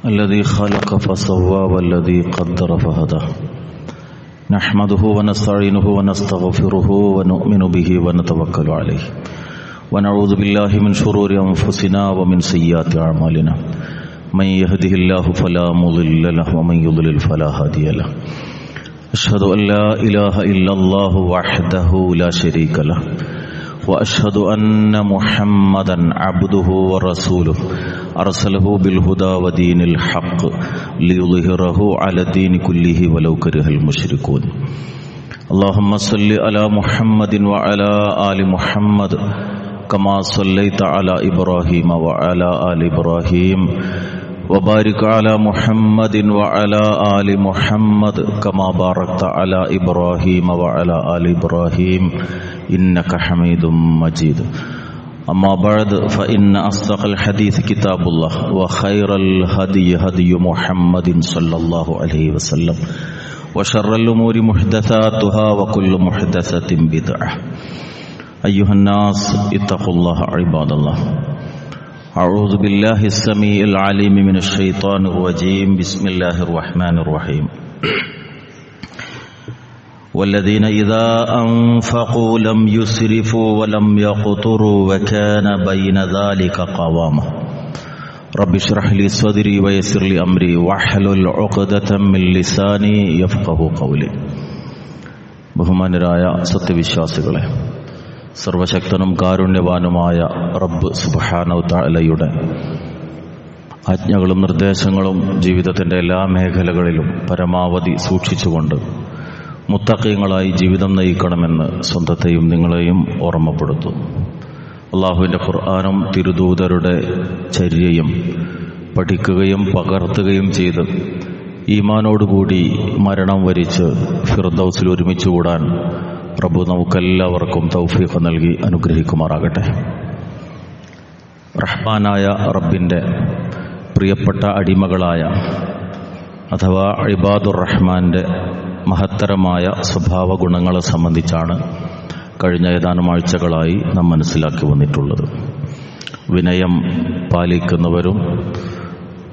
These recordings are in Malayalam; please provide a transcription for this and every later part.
الذي خلق فسوى والذي قدر فهدى نحمده ونستعينه ونستغفره ونؤمن به ونتوكل عليه ونعوذ بالله من شرور أنفسنا ومن سيئات أعمالنا من يهده الله فلا مضل له ومن يضلل فلا هادي له أشهد أن لا إله إلا الله وحده لا شريك له وأشهد أن محمدا عبده ورسوله أرسله بالهدى ودين الحق ليظهره على الدين كله ولو كره المشركون اللهم صل على محمد وعلى آل محمد كما صليت على إبراهيم وعلى آل إبراهيم وبارك على محمد وعلى آل محمد كما باركت على إبراهيم وعلى آل إبراهيم إنك حميد مجيد أما بعد فإن أصدق الحديث كتاب الله وخير الهدي هدي محمد صلى الله عليه وسلم وشر الأمور محدثاتها وكل محدثة بدعة أيها الناس اتقوا الله عباد الله أعوذ بالله السميع العليم من الشيطان الرجيم بسم الله الرحمن الرحيم والذين إذا أنفقوا لم يسرفوا ولم يقتروا وكان بين ذلك قواما رب اشرح لي صدري ويسر لي أمري واحلل عقدة من لساني يفقهوا قولي ബഹുമാനരായ സത്യവിശ്വാസികളെ, സർവശക്തനും കാരുണ്യവാനുമായ റബ്ബ് സുബ്ഹാനഹു തആലയുടെ ആജ്ഞകളും നിർദ്ദേശങ്ങളും ജീവിതത്തിൻ്റെ എല്ലാ മേഖലകളിലും പരമാവധി സൂക്ഷിച്ചുകൊണ്ട് മുത്തഖീങ്ങളായി ജീവിതം നയിക്കണമെന്ന് സ്വന്തത്തെയും നിങ്ങളെയും ഓർമ്മപ്പെടുത്തുന്നു. അള്ളാഹുവിൻ്റെ ഖുർആനും തിരുദൂതരുടെ ചര്യയും പഠിക്കുകയും പകർത്തുകയും ചെയ്ത് ഈമാനോടുകൂടി മരണം വരിച്ച് ഫിർദൗസിൽ ഒരുമിച്ചുകൂടാൻ റബ്ബ് നമുക്കെല്ലാവർക്കും തൗഫീഖ് നൽകി അനുഗ്രഹിക്കുമാറാകട്ടെ. റഹ്മാനായ റബ്ബിൻ്റെ പ്രിയപ്പെട്ട അടിമകളായ അഥവാ ഇബാദുർ റഹ്മാൻ്റെ മഹത്തരമായ സ്വഭാവ ഗുണങ്ങളെ സംബന്ധിച്ചാണ് കഴിഞ്ഞ ഏതാനും ആഴ്ചകളായി നാം മനസ്സിലാക്കി വന്നിട്ടുള്ളത്. വിനയം പാലിക്കുന്നവരും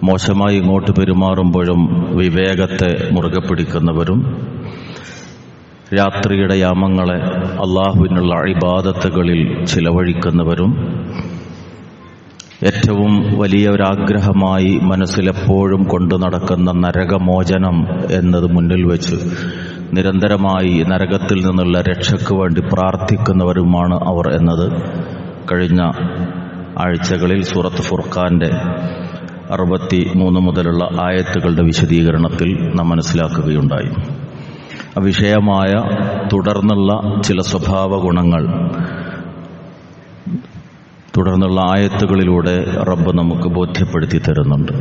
മോശമായി ഇങ്ങോട്ട് പെരുമാറുമ്പോഴും വിവേകത്തെ മുറുകെ പിടിക്കുന്നവരും രാത്രിയുടെ യാമങ്ങളെ അള്ളാഹുവിനുള്ള ഇബാദത്തുകളിൽ ചിലവഴിക്കുന്നവരും ഏറ്റവും വലിയ ഒരാഗ്രഹമായി മനസ്സിലെപ്പോഴും കൊണ്ടു നടക്കുന്ന നരകമോചനം എന്നത് മുന്നിൽ വെച്ച് നിരന്തരമായി നരകത്തിൽ നിന്നുള്ള രക്ഷയ്ക്ക് വേണ്ടി പ്രാർത്ഥിക്കുന്നവരുമാണ് അവർ എന്നത് കഴിഞ്ഞ ആഴ്ചകളിൽ സൂറത്ത് ഫുർഖാന്റെ 63 മുതലുള്ള ആയത്തുകളുടെ വിശദീകരണത്തിൽ നാം മനസ്സിലാക്കുകയുണ്ടായി. വിഷയമായ തുടർന്നുള്ള ചില സ്വഭാവ ഗുണങ്ങൾ തുടർന്നുള്ള ആയത്തുകളിലൂടെ റബ്ബ് നമുക്ക് ബോധ്യപ്പെടുത്തി തരുന്നുണ്ട്.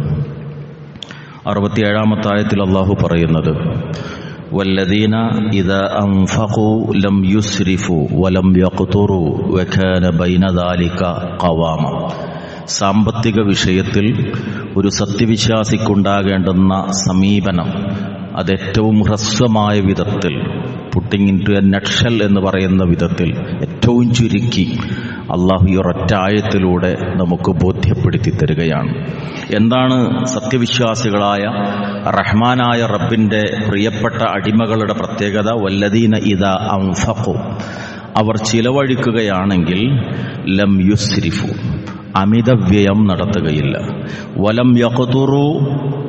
67-ാമത്തെ ആയത്തിൽ അള്ളാഹു പറയുന്നത് വല്ലദീന ഇദാ അൻഫഖൂ ലം യുസ്രിഫൂ വലം യഖ്തുറൂ വകാന ബൈന ദാലിക ഖവാമ. സാമ്പത്തിക വിഷയത്തിൽ ഒരു സത്യവിശ്വാസിക്കുണ്ടാകേണ്ടുന്ന സമീപനം അതേറ്റവും ഹ്രസ്വമായ വിധത്തിൽ, putting in to a nutshell എന്ന് പറയുന്ന വിധത്തിൽ ഏറ്റവും ചുരുക്കി അള്ളാഹു ഈ ഒരൊറ്റ ആയത്തിലൂടെ നമുക്ക് ബോധ്യപ്പെടുത്തി തരികയാണ്. എന്താണ് സത്യവിശ്വാസികളായ റഹ്മാനായ റബ്ബിൻ്റെ പ്രിയപ്പെട്ട അടിമകളുടെ പ്രത്യേകത? വല്ലദീന ഇദാ അൻഫഖു, അവർ ചിലവഴിക്കുകയാണെങ്കിൽ ലം യുസ്രിഫു, അമിതവ്യയം നടത്തുകയില്ല, വലം യഖ്തുറു,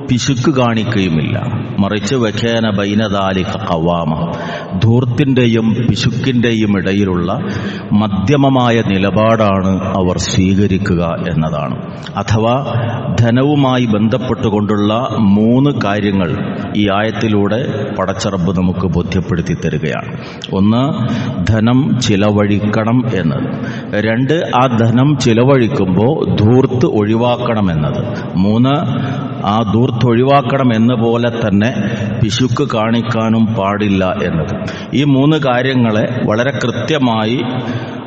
പിശുക്ക് കാണിക്കുകയുമില്ല, മറിച്ച് വകാന ബൈന ദാലിക ഖവാമ, ധൂർത്തിൻ്റെയും പിശുക്കിൻ്റെയും ഇടയിലുള്ള മധ്യമമായ നിലപാടാണ് അവർ സ്വീകരിക്കുക എന്നതാണ്. അഥവാ ധനവുമായി ബന്ധപ്പെട്ടുകൊണ്ടുള്ള 3 കാര്യങ്ങൾ ഈ ആയത്തിലൂടെ പടച്ചറബ് നമുക്ക് ബോധ്യപ്പെടുത്തി തരികയാണ്. 1, ധനം ചിലവഴിക്കണം എന്നത്. 2, ആ ധനം ചിലവഴിക്കുമ്പോൾ ധൂർത്ത് ഒഴിവാക്കണമെന്നത്. 3, ആ ധൂർത്ത് ഒഴിവാക്കണം എന്ന പോലെ തന്നെ പിശുക്ക് കാണിക്കാനും പാടില്ല എന്നത്. ഈ 3 കാര്യങ്ങളെ വളരെ കൃത്യമായി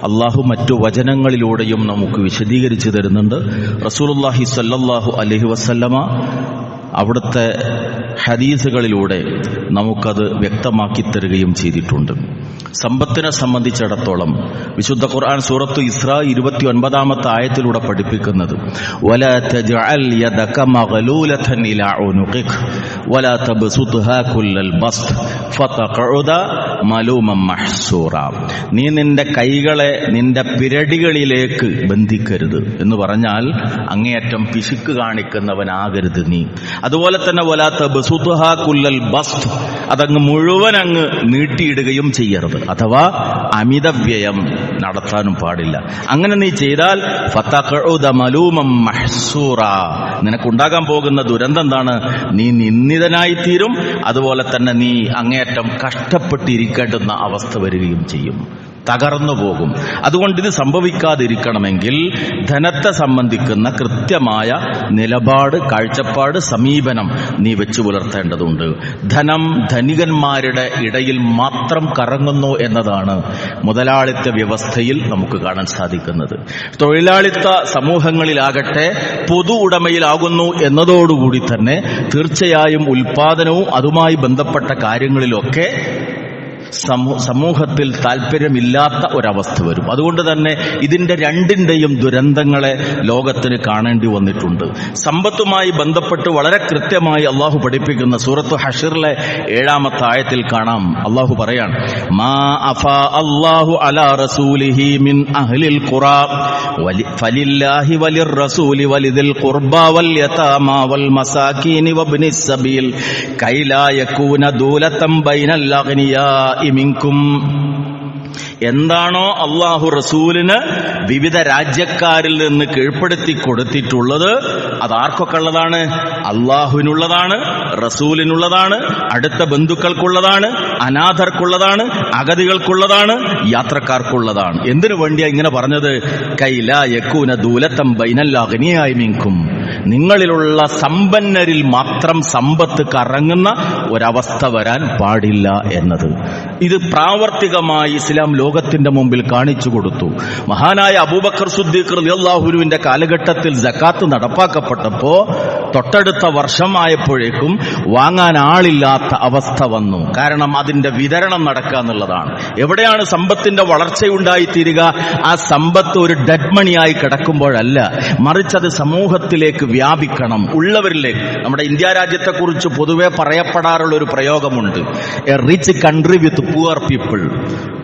അള്ളാഹു മറ്റു വചനങ്ങളിലൂടെയും നമുക്ക് വിശദീകരിച്ചു തരുന്നുണ്ട്. റസൂലുള്ളാഹി സ്വല്ലല്ലാഹു അലൈഹി വസല്ലമ അവിടുത്തെ ഹദീസുകളിലൂടെ നമുക്കത് വ്യക്തമാക്കി തരികയും ചെയ്തിട്ടുണ്ട്. സമ്പത്തിനെ സംബന്ധിച്ചിടത്തോളം വിശുദ്ധ ഖുർആൻ സൂറത്തു ഇസ്രാ 29-ാമത്തെ ആയത്തിലൂടെ പഠിപ്പിക്കുന്നത് വലാ തജ്അൽ യദക മഗ്ലൂലതൻ ഇലാ ഉനുഖിക വലാ തബ്സുത്ഹാ കുല്ലൽ ബസ്ത് ഫതഖഉദ മലൂമൻ മഹ്സൂറ. നീ നിന്റെ കൈകളെ നിന്റെ പിരടികളിലേക്ക് ബന്ധിക്കരുത് എന്ന് പറഞ്ഞാൽ അങ്ങേയറ്റം പിശുക്ക് കാണിക്കുന്നവനാകരുത് നീ. അതുപോലെ തന്നെ വലാ തബ്സുത്ഹാ കുല്ലൽ ബസ്ത്, അതങ്ങ് മുഴുവൻ അങ്ങ് നീട്ടിയിടുകയും ചെയ്യരുത്, അഥവാ അമിതവ്യയം നടത്താനും പാടില്ല. അങ്ങനെ നീ ചെയ്താൽ ഫതഖഉദ മലൂമൻ മഹ്സൂറ, നിനക്കുണ്ടാകാൻ പോകുന്ന ദുരന്തം എന്താണ്? നീ നിന്ദിതനായിത്തീരും. അതുപോലെ തന്നെ നീ അങ്ങേയറ്റം കഷ്ടപ്പെട്ടിരിക്കേണ്ടുന്ന അവസ്ഥ വരികയും ചെയ്യും, തകർന്നു പോകും. അതുകൊണ്ട് ഇത് സംഭവിക്കാതിരിക്കണമെങ്കിൽ ധനത്തെ സംബന്ധിക്കുന്ന കൃത്യമായ നിലപാട്, കാഴ്ചപ്പാട്, സമീപനം നീ വെച്ചു പുലർത്തേണ്ടതുണ്ട്. ധനം ധനികന്മാരുടെ ഇടയിൽ മാത്രം കറങ്ങുന്നു എന്നതാണ് മുതലാളിത്ത വ്യവസ്ഥയിൽ നമുക്ക് കാണാൻ സാധിക്കുന്നത്. തൊഴിലാളിത്ത സമൂഹങ്ങളിലാകട്ടെ പൊതു ഉടമയിലാകുന്നു എന്നതോടുകൂടി തന്നെ തീർച്ചയായും ഉൽപാദനവും അതുമായി ബന്ധപ്പെട്ട കാര്യങ്ങളിലൊക്കെ സമൂഹത്തിൽ താല്പര്യമില്ലാത്ത ഒരവസ്ഥ വരും. അതുകൊണ്ട് തന്നെ ഇതിന്റെ രണ്ടിന്റെയും ദുരന്തങ്ങളെ ലോകത്തിന് കാണേണ്ടി വന്നിട്ടുണ്ട്. സമ്പത്തുമായി ബന്ധപ്പെട്ട് വളരെ കൃത്യമായി അള്ളാഹു പഠിപ്പിക്കുന്ന സൂറത്ത് ഹശ്റിലെ 7-ാമത്തെ ആയത്തിൽ കാണാം, അള്ളാഹു പറയാണ് മാ അഫാ അല്ലാഹു അലാ റസൂലിഹി മിൻ അഹ്ലിൽ ഖുറാ ഫലില്ലാഹി വലിർ റസൂലി വലിദിൽ ഖുർബാ വൽ യതാമാ വൽ മസാകീനി വബ്നിസ് സബീൽ കൈലാ യകൂന ദൂലതൻ ബൈനൽ അഗ്നിയാ മിൻകും. എന്താണോ അള്ളാഹു റസൂലിന് വിവിധ രാജ്യക്കാരിൽ നിന്ന് കീഴ്പ്പെടുത്തി കൊടുത്തിട്ടുള്ളത് അതാർക്കൊക്കെ ഉള്ളതാണ്? അള്ളാഹുവിനുള്ളതാണ്, റസൂലിനുള്ളതാണ്, അടുത്ത ബന്ധുക്കൾക്കുള്ളതാണ്, അനാഥർക്കുള്ളതാണ്, അഗതികൾക്കുള്ളതാണ്, യാത്രക്കാർക്കുള്ളതാണ്. എന്തിനു വേണ്ടിയാ ഇങ്ങനെ പറഞ്ഞത്? കൈലാ യകൂന ദൂലതൻ ബൈനൽ അഗ്നിയായി മിൻകും, നിങ്ങളിലുള്ള സമ്പന്നരിൽ മാത്രം സമ്പത്ത് കറങ്ങുന്ന ഒരവസ്ഥ വരാൻ പാടില്ല എന്നത്. ഇത് പ്രാവർത്തികമായി ഇസ്ലാം ലോകത്തിന്റെ മുമ്പിൽ കാണിച്ചു കൊടുത്തു. മഹാനായ അബൂബക്കർ സിദ്ദീഖ് റളിയല്ലാഹു അൻഹുവിന്റെ കാലഘട്ടത്തിൽ സക്കാത്ത് നടപ്പാക്കപ്പെട്ടപ്പോ തൊട്ടടുത്ത വർഷമായപ്പോഴേക്കും വാങ്ങാൻ ആളില്ലാത്ത അവസ്ഥ വന്നു. കാരണം അതിന്റെ വിതരണം നടക്കുക എന്നുള്ളതാണ്. എവിടെയാണ് സമ്പത്തിന്റെ വളർച്ചയുണ്ടായിത്തീരുക? ആ സമ്പത്ത് ഒരു ഡെഡ് മണിയായി കിടക്കുമ്പോഴല്ല, മറിച്ച് അത് സമൂഹത്തിലേക്ക് വ്യാപിക്കണം, ഉള്ളവരിലേക്ക്. നമ്മുടെ ഇന്ത്യ രാജ്യത്തെക്കുറിച്ച് പൊതുവെ പറയപ്പെടാറുള്ള ഒരു പ്രയോഗമുണ്ട്, a rich country with poor people.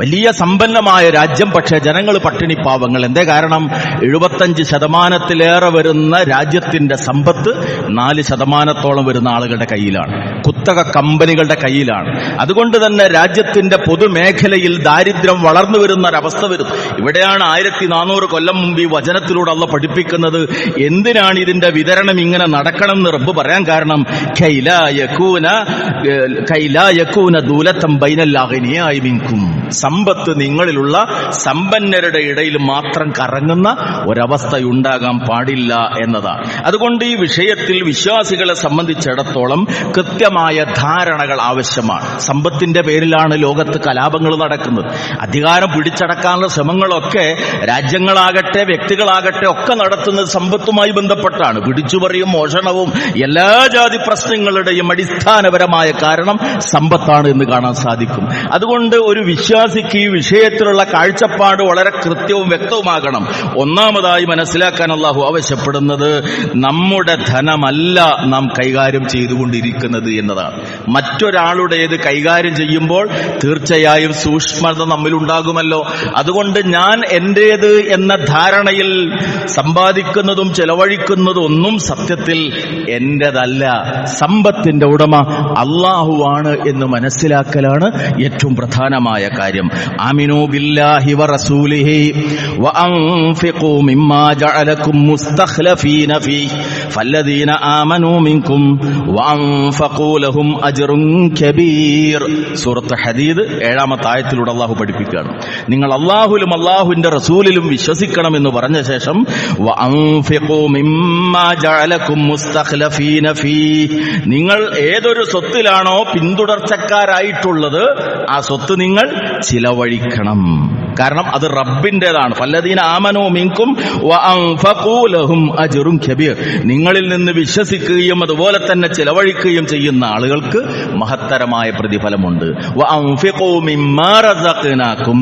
വലിയ സമ്പന്നമായ രാജ്യം, പക്ഷേ ജനങ്ങൾ പട്ടിണി പാവങ്ങൾ. എന്തേ കാരണം? 75% വരുന്ന രാജ്യത്തിന്റെ സമ്പത്ത് 4% വരുന്ന ആളുകളുടെ കയ്യിലാണ്, കുത്തക കമ്പനികളുടെ കയ്യിലാണ്. അതുകൊണ്ട് തന്നെ രാജ്യത്തിന്റെ പൊതുമേഖലയിൽ ദാരിദ്ര്യം വളർന്നു വരുന്ന ഒരവസ്ഥ വരും. ഇവിടെയാണ് 1400 കൊല്ലം മുമ്പ് ഈ വചനത്തിലൂടെ അള്ളാഹു പഠിപ്പിക്കുന്നത്. എന്തിനാണ് ഇതിന്റെ വിതരണം ഇങ്ങനെ നടക്കണം എന്ന് റബ്ബ് പറയാൻ കാരണം, കൈലാ യകൂന ദൂലതൻ ബൈനൽ അഗ്നിയായി മിൻകും, സമ്പത്ത് നിങ്ങളിലുള്ള സമ്പന്നരുടെ ഇടയിൽ മാത്രം കറങ്ങുന്ന ഒരവസ്ഥയുണ്ടാകാൻ പാടില്ല എന്നതാണ്. അതുകൊണ്ട് ഈ വിഷയത്തിൽ വിശ്വാസികളെ സംബന്ധിച്ചിടത്തോളം കൃത്യമായ ധാരണകൾ ആവശ്യമാണ്. സമ്പത്തിന്റെ പേരിലാണ് ലോകത്ത് കലാപങ്ങൾ നടക്കുന്നത്. അധികാരം പിടിച്ചടക്കാനുള്ള ശ്രമങ്ങളൊക്കെ രാജ്യങ്ങളാകട്ടെ വ്യക്തികളാകട്ടെ ഒക്കെ നടത്തുന്നത് സമ്പത്തുമായി ബന്ധപ്പെട്ടാണ്. പിടിച്ചുപറിയും മോഷണവും എല്ലാ ജാതി പ്രശ്നങ്ങളുടെയും അടിസ്ഥാനപരമായ കാരണം സമ്പത്താണ് എന്ന് കാണാൻ സാധിക്കും. അതുകൊണ്ട് ഒരു വിശ്വാസിക്ക് ഈ വിഷയത്തിലുള്ള കാഴ്ചപ്പാട് വളരെ കൃത്യവും വ്യക്തവുമാകണം. ഒന്നാമതായി മനസ്സിലാക്കാൻ അള്ളാഹു ആവശ്യപ്പെടുന്നത് നമ്മുടെ ധനമല്ല നാം കൈകാര്യം ചെയ്തുകൊണ്ടിരിക്കുന്നത് എന്നതാണ്. മറ്റൊരാളുടേത് കൈകാര്യം ചെയ്യുമ്പോൾ തീർച്ചയായും സൂക്ഷ്മത നമ്മിലുണ്ടാകുമല്ലോ. അതുകൊണ്ട് ഞാൻ എന്റേത് എന്ന ധാരണയിൽ സമ്പാദിക്കുന്നതും ചെലവഴിക്കുന്നതും ഒന്നും സത്യത്തിൽ എന്റേതല്ല, സമ്പത്തിന്റെ ഉടമ അള്ളാഹുവാണ് എന്ന് മനസ്സിലാക്കലാണ് ഏറ്റവും പ്രധാനമായ കാര്യം. ആമിനൂ ബില്ലാഹി വറസൂലിഹി വഅൻഫിഖൂ മിമ്മാ ജഅലകും മുസ്തഖ്ലഫീന ഫീഹി ഫല്ലദീന ആമനൂ മിൻകും വഅൻഫഖൂ ലഹും അജ്റുൻ കബീർ. സൂറത്ത് ഹദീദ് 7-ാമത്തെ ആയത്തിലൂടെ അള്ളാഹു പഠിപ്പിക്കുകയാണ്, നിങ്ങൾ അള്ളാഹുലും അള്ളാഹുവിന്റെ റസൂലിലും വിശ്വസിക്കണമെന്ന് പറഞ്ഞ ശേഷം വഅൻഫിഖൂ മിമ്മാ ജഅലകും മുസ്തഖ്ലഫീന ഫീഹി, നിങ്ങൾ ഏതൊരു സ്വത്തിലാണോ പിന്തുടർച്ചക്കാരായിട്ടുള്ളത് ആ സ്വത്ത് നിങ്ങൾ ചിലവഴിക്കണം. കാരണം അത് റബ്ബിന്റേതാണ്. ഫല്ലദീന ആമനൂ മിൻകും വഅൻഫഖൂ ലഹും അജ്റുൻ കബീർ. നിങ്ങളിൽ നിന്ന് വിശ്വസിക്കുകയും അതുപോലെ തന്നെ ചെലവഴിക്കുകയും ചെയ്യുന്ന ആളുകൾക്ക് മഹത്തരമായ പ്രതിഫലമുണ്ട്. വഅൻഫിഖൂ മിമ്മാ റസഖ്നാകും,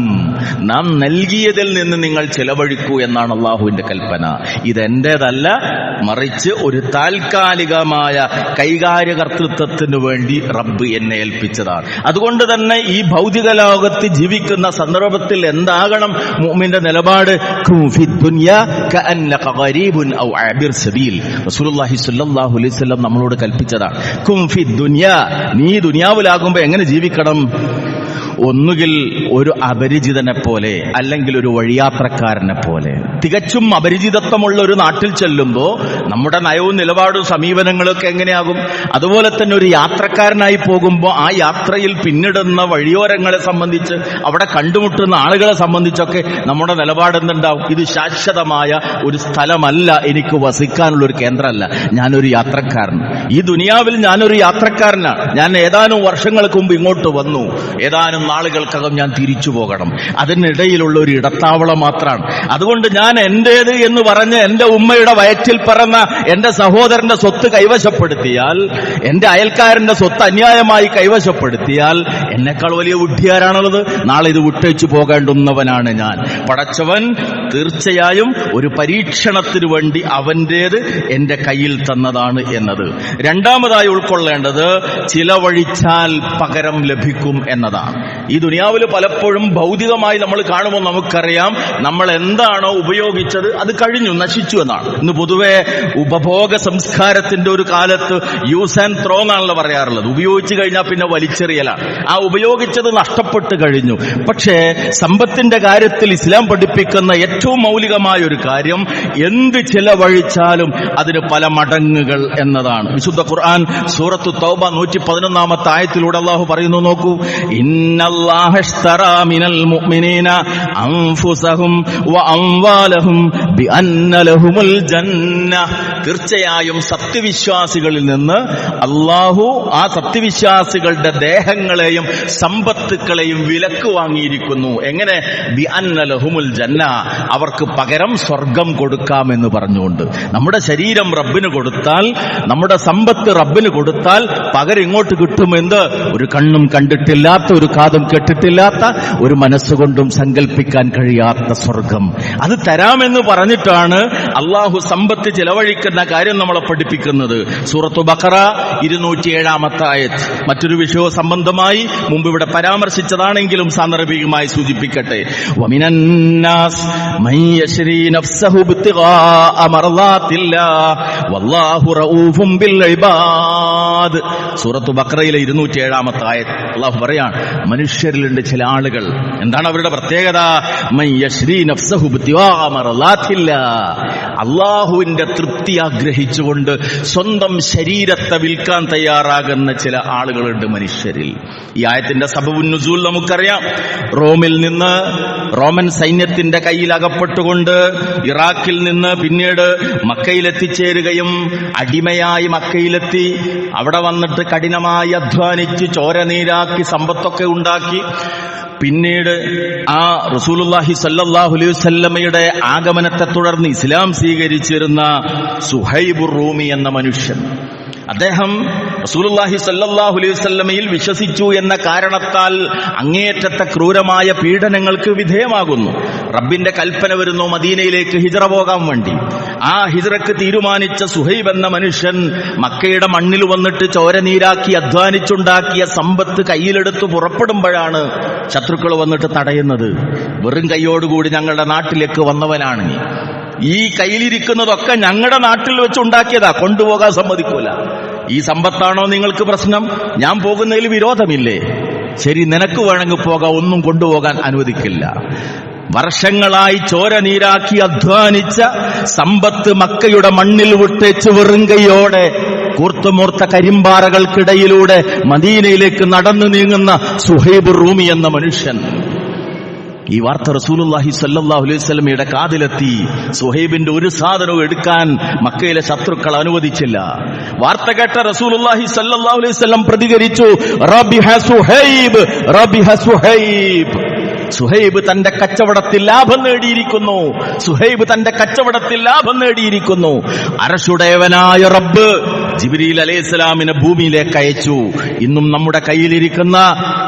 നാം നൽകിയതിൽ നിന്ന് നിങ്ങൾ ചെലവഴിക്കൂ എന്നാണ് അള്ളാഹുവിന്റെ കൽപ്പന. ഇതെന്റേതല്ല, മറിച്ച് ഒരു താൽക്കാലികമായ കൈകാര്യകർത്തൃത്വത്തിന് വേണ്ടി റബ്ബ് എന്നെ ഏൽപ്പിച്ചതാണ്. അതുകൊണ്ട് തന്നെ ഈ ഭൗതിക ലോകത്ത് ജീവിക്കുന്ന സന്ദർഭത്തിൽ എന്താകണം മുഅ്മിന്റെ നിലപാട്? റസൂലുള്ളാഹി സ്വല്ലല്ലാഹു അലൈഹി വസല്ലം നമ്മളോട് കൽപ്പിച്ചതാണ്. കും ഫിദ് ദുനിയ, നീ ദുനിയാവിലാകുമ്പോ എങ്ങനെ ജീവിക്കണം? ഒന്നുകിൽ ഒരു അപരിചിതനെ പോലെ, അല്ലെങ്കിൽ ഒരു വഴിയാത്രക്കാരനെ പോലെ. തികച്ചും അപരിചിതത്വമുള്ള ഒരു നാട്ടിൽ ചെല്ലുമ്പോൾ നമ്മുടെ നയവും നിലപാടും സമീപനങ്ങളൊക്കെ എങ്ങനെയാകും? അതുപോലെ തന്നെ ഒരു യാത്രക്കാരനായി പോകുമ്പോൾ ആ യാത്രയിൽ പിന്നിടുന്ന വഴിയോരങ്ങളെ സംബന്ധിച്ച്, അവിടെ കണ്ടുമുട്ടുന്ന ആളുകളെ സംബന്ധിച്ചൊക്കെ നമ്മുടെ നിലപാട് എന്തുണ്ടാവും? ഇത് ശാശ്വതമായ ഒരു സ്ഥലമല്ല, എനിക്ക് വസിക്കാനുള്ള ഒരു കേന്ദ്രമല്ല, ഞാനൊരു യാത്രക്കാരൻ. ഈ ദുനിയാവിൽ ഞാനൊരു യാത്രക്കാരനാണ്. ഞാൻ ഏതാനും വർഷങ്ങൾക്ക് മുമ്പ് ഇങ്ങോട്ട് വന്നു, ഏതാനും നാളുകൾക്കകം ഞാൻ തിരിച്ചു പോകണം. അതിനിടയിലുള്ള ഒരു ഇടത്താവളം മാത്രമാണ്. അതുകൊണ്ട് ഞാൻ എന്റേത് എന്ന് പറഞ്ഞ് എന്റെ ഉമ്മയുടെ വയറ്റിൽ പിറന്ന എന്റെ സഹോദരന്റെ സ്വത്ത് കൈവശപ്പെടുത്തിയാൽ, എന്റെ അയൽക്കാരന്റെ സ്വത്ത് അന്യായമായി കൈവശപ്പെടുത്തിയാൽ എന്നെക്കാൾ വലിയ വിഡ്ഢിയാരാണുള്ളത്? നാളെ ഇത് വിട്ടേച്ചു പോകേണ്ടുന്നവനാണ് ഞാൻ. പടച്ചവൻ തീർച്ചയായും ഒരു പരീക്ഷണത്തിനു വേണ്ടി അവന്റേത് എന്റെ കയ്യിൽ തന്നതാണ് എന്നത്. രണ്ടാമതായി ഉൾക്കൊള്ളേണ്ടത് ചിലവഴിച്ചാൽ പകരം ലഭിക്കും എന്നതാണ്. ഈ ദുനിയാവിൽ പലപ്പോഴും ഭൗതികമായി നമ്മൾ കാണുമ്പോൾ നമുക്കറിയാം നമ്മൾ എന്താണോ ഉപയോഗിച്ചത് അത് കഴിഞ്ഞു, നശിച്ചു എന്നാണ്. ഇന്ന് പൊതുവെ ഉപഭോഗ സംസ്കാരത്തിന്റെ ഒരു കാലത്ത് യൂസ് ആൻഡ് ത്രോ എന്നാണല്ലോ പറയാറുള്ളത്. ഉപയോഗിച്ചു കഴിഞ്ഞാൽ പിന്നെ വലിച്ചെറിയലാണ്. ആ ഉപയോഗിച്ചത് നഷ്ടപ്പെട്ടു കഴിഞ്ഞു. പക്ഷേ സമ്പത്തിന്റെ കാര്യത്തിൽ ഇസ്ലാം പഠിപ്പിക്കുന്ന ഏറ്റവും മൗലികമായ ഒരു കാര്യം, എന്ത് ചിലവഴിച്ചാലും അതിന് പല മടങ്ങുകൾ എന്നതാണ്. വിശുദ്ധ ഖുർആൻ സൂറത്തു തൗബ 111 ആയത്തിലൂടെ അല്ലാഹു പറയുന്നു, നോക്കൂ, ഇന്നല്ലാഹ ഇശ്തറാ മിനൽ മുഅ്മിനീന അൻഫുസഹും വഅംവാലഹും ബിഅന്ന ലഹുമുൽ ജന്ന. തീർച്ചയായും സത്യവിശ്വാസികളിൽ നിന്ന് അല്ലാഹു ആ സത്യവിശ്വാസികളുടെ ദേഹങ്ങളെയും സമ്പത്തുക്കളെയും വിലക്ക് വാങ്ങിയിരിക്കുന്നു. എങ്ങനെ? ബിഅന്ന ലഹുമുൽ ജന്ന, അവർക്ക് പകരം സ്വർഗം കൊടുക്കാമെന്ന് പറഞ്ഞുകൊണ്ട്. നമ്മുടെ ശരീരം റബ്ബിന് കൊടുത്താൽ, നമ്മുടെ സമ്പത്ത് റബ്ബിന് കൊടുത്താൽ പകരം ഇങ്ങോട്ട് കിട്ടുമെന്ന് ഒരു കണ്ണും കണ്ടിട്ടില്ലാത്ത, ഒരു കാതും കേട്ടിട്ടില്ലാത്ത, ഒരു മനസ്സുകൊണ്ടും സങ്കല്പിക്കാൻ കഴിയാത്ത സ്വർഗം. അത് തരാമെന്ന് പറഞ്ഞിട്ടാണ് അള്ളാഹു സമ്പത്ത് ചെലവഴിക്കുന്ന കാര്യം നമ്മളെ പഠിപ്പിക്കുന്നത്. സൂറത്തു ബഖറ 207 ആയത്ത്. മറ്റൊരു വിഷയ സംബന്ധമായി മുമ്പ് ഇവിടെ പരാമർശിച്ചതാണെങ്കിലും സാന്ദർഭികമായി സൂചിപ്പിക്കട്ടെ. വമിനന്നാസ് മൻ യശ്രീ നഫ്സഹു ഇബ്തിഗാഅ മർളാത്തില്ലാഹ് വല്ലാഹു റഊഫും ബിൽ ഇബാദ്. സൂറത്തു ബഖറയിലെ 207 ആയത്ത് അല്ലാഹു പറയാണ്, മനുഷ്യരിലുണ്ട് ചില ആളുകൾ. എന്താണ് അവരുടെ പ്രത്യേകത? മൻ യശ്രീ നഫ്സഹു ഇബ്തിഗാഅ മർളാത്തില്ലാഹ്, അല്ലാഹുവിന്റെ തൃപ്തി ആഗ്രഹിച്ചുകൊണ്ട് സ്വന്തം ശരീരത്തെ വിൽക്കാൻ തയ്യാറാകുന്ന ചില ആളുകളുണ്ട് മനുഷ്യരിൽ. ഈ ആയത്തിന്റെ സബബുൻ നുസൂൽ നമുക്കറിയാം. റോമിൽ നിന്ന്, റോമൻ സൈന്യത്തിന്റെ കയ്യിൽ അകപ്പെട്ടുകൊണ്ട് ഇറാഖിൽ നിന്ന് പിന്നീട് മക്കയിലെത്തിച്ചേരുകയും അടിമയായി മക്കയിലെത്തി അവിടെ വന്നിട്ട് കഠിനമായി അധ്വാനിച്ച് ചോരനീരാക്കി സമ്പത്തൊക്കെ ഉണ്ടാക്കി പിന്നീട് ആ റസൂലുള്ളാഹി സ്വല്ലല്ലാഹു അലൈഹി വസല്ലമയുടെ ആഗമനത്തെ തുടർന്ന് ഇസ്ലാം സ്വീകരിച്ചിരുന്ന സുഹൈബുർ റൂമി എന്ന മനുഷ്യൻ, അദ്ദേഹം റസൂലുള്ളാഹി സ്വല്ലല്ലാഹു അലൈഹി വസല്ലമയിൽ വിശ്വസിച്ചു എന്ന കാരണത്താൽ അങ്ങേയറ്റത്തെ ക്രൂരമായ പീഡനങ്ങൾക്ക് വിധേയമാകുന്നു. റബ്ബിന്റെ കൽപ്പന വരുന്നു മദീനയിലേക്ക് ഹിജ്റ പോകാൻ വേണ്ടി. ആ ഹിജ്റക്ക് തീരുമാനിച്ച സുഹൈബ് എന്ന മനുഷ്യൻ മക്കയുടെ മണ്ണിൽ വന്നിട്ട് ചോരനീരാക്കി അധ്വാനിച്ചുണ്ടാക്കിയ സമ്പത്ത് കയ്യിലെടുത്ത് പുറപ്പെടുമ്പോഴാണ് ശത്രുക്കൾ വന്നിട്ട് തടയുന്നത്. വെറും കൈയോടുകൂടി ഞങ്ങളുടെ നാട്ടിലേക്ക് വന്നവനാണ്, ഈ കയ്യിലിരിക്കുന്നതൊക്കെ ഞങ്ങളുടെ നാട്ടിൽ വെച്ചുണ്ടാക്കിയതാ, കൊണ്ടുപോകാൻ സമ്മതിക്കൂല. ഈ സമ്പത്താണോ നിങ്ങൾക്ക് പ്രശ്നം? ഞാൻ പോകുന്നതിൽ വിരോധമില്ലേ? ശരി, നിനക്ക് വേണമെങ്കിൽ പോകാം, ഒന്നും കൊണ്ടുപോകാൻ അനുവദിക്കില്ല. വർഷങ്ങളായി ചോര നീരാക്കി അധ്വാനിച്ച സമ്പത്ത് മക്കയുടെ മണ്ണിൽ വിട്ടേച്ച് വെറും കൈയോടെ കൂർത്തുമൂർത്ത കരിമ്പാറകൾക്കിടയിലൂടെ മദീനയിലേക്ക് നടന്നു നീങ്ങുന്ന സുഹൈബുർ റൂമി എന്ന മനുഷ്യൻ. ഈ വാർത്ത റസൂലുള്ളാഹി സ്വല്ലല്ലാഹു അലൈഹി വസല്ലമയുടെ കാതിലെത്തി. സുഹൈബിന്റെ ഒരു സാധനവും എടുക്കാൻ മക്കയിലെ ശത്രുക്കൾ അനുവദിച്ചില്ല. വാർത്ത കേട്ട റസൂലുള്ളാഹി സ്വല്ലല്ലാഹു അലൈഹി വസല്ലം പ്രതികരിച്ചു, റബിഹ സുഹൈബ്, റബിഹ സുഹൈബ്. സുഹൈബ് തന്റെ കച്ചവടത്തിൽ ലാഭം നേടിയിരിക്കുന്നു. സുഹൈബ് തന്റെ കച്ചവടത്തിൽ ലാഭം നേടിയിരിക്കുന്നു. അർശുടയവനായ റബ്ബ് ജിബ്രീൽ അലൈഹിസ്സലാമിനെ ഭൂമിയിലേക്ക് അയച്ചു. ഇന്നും നമ്മുടെ കയ്യിലിരിക്കുന്ന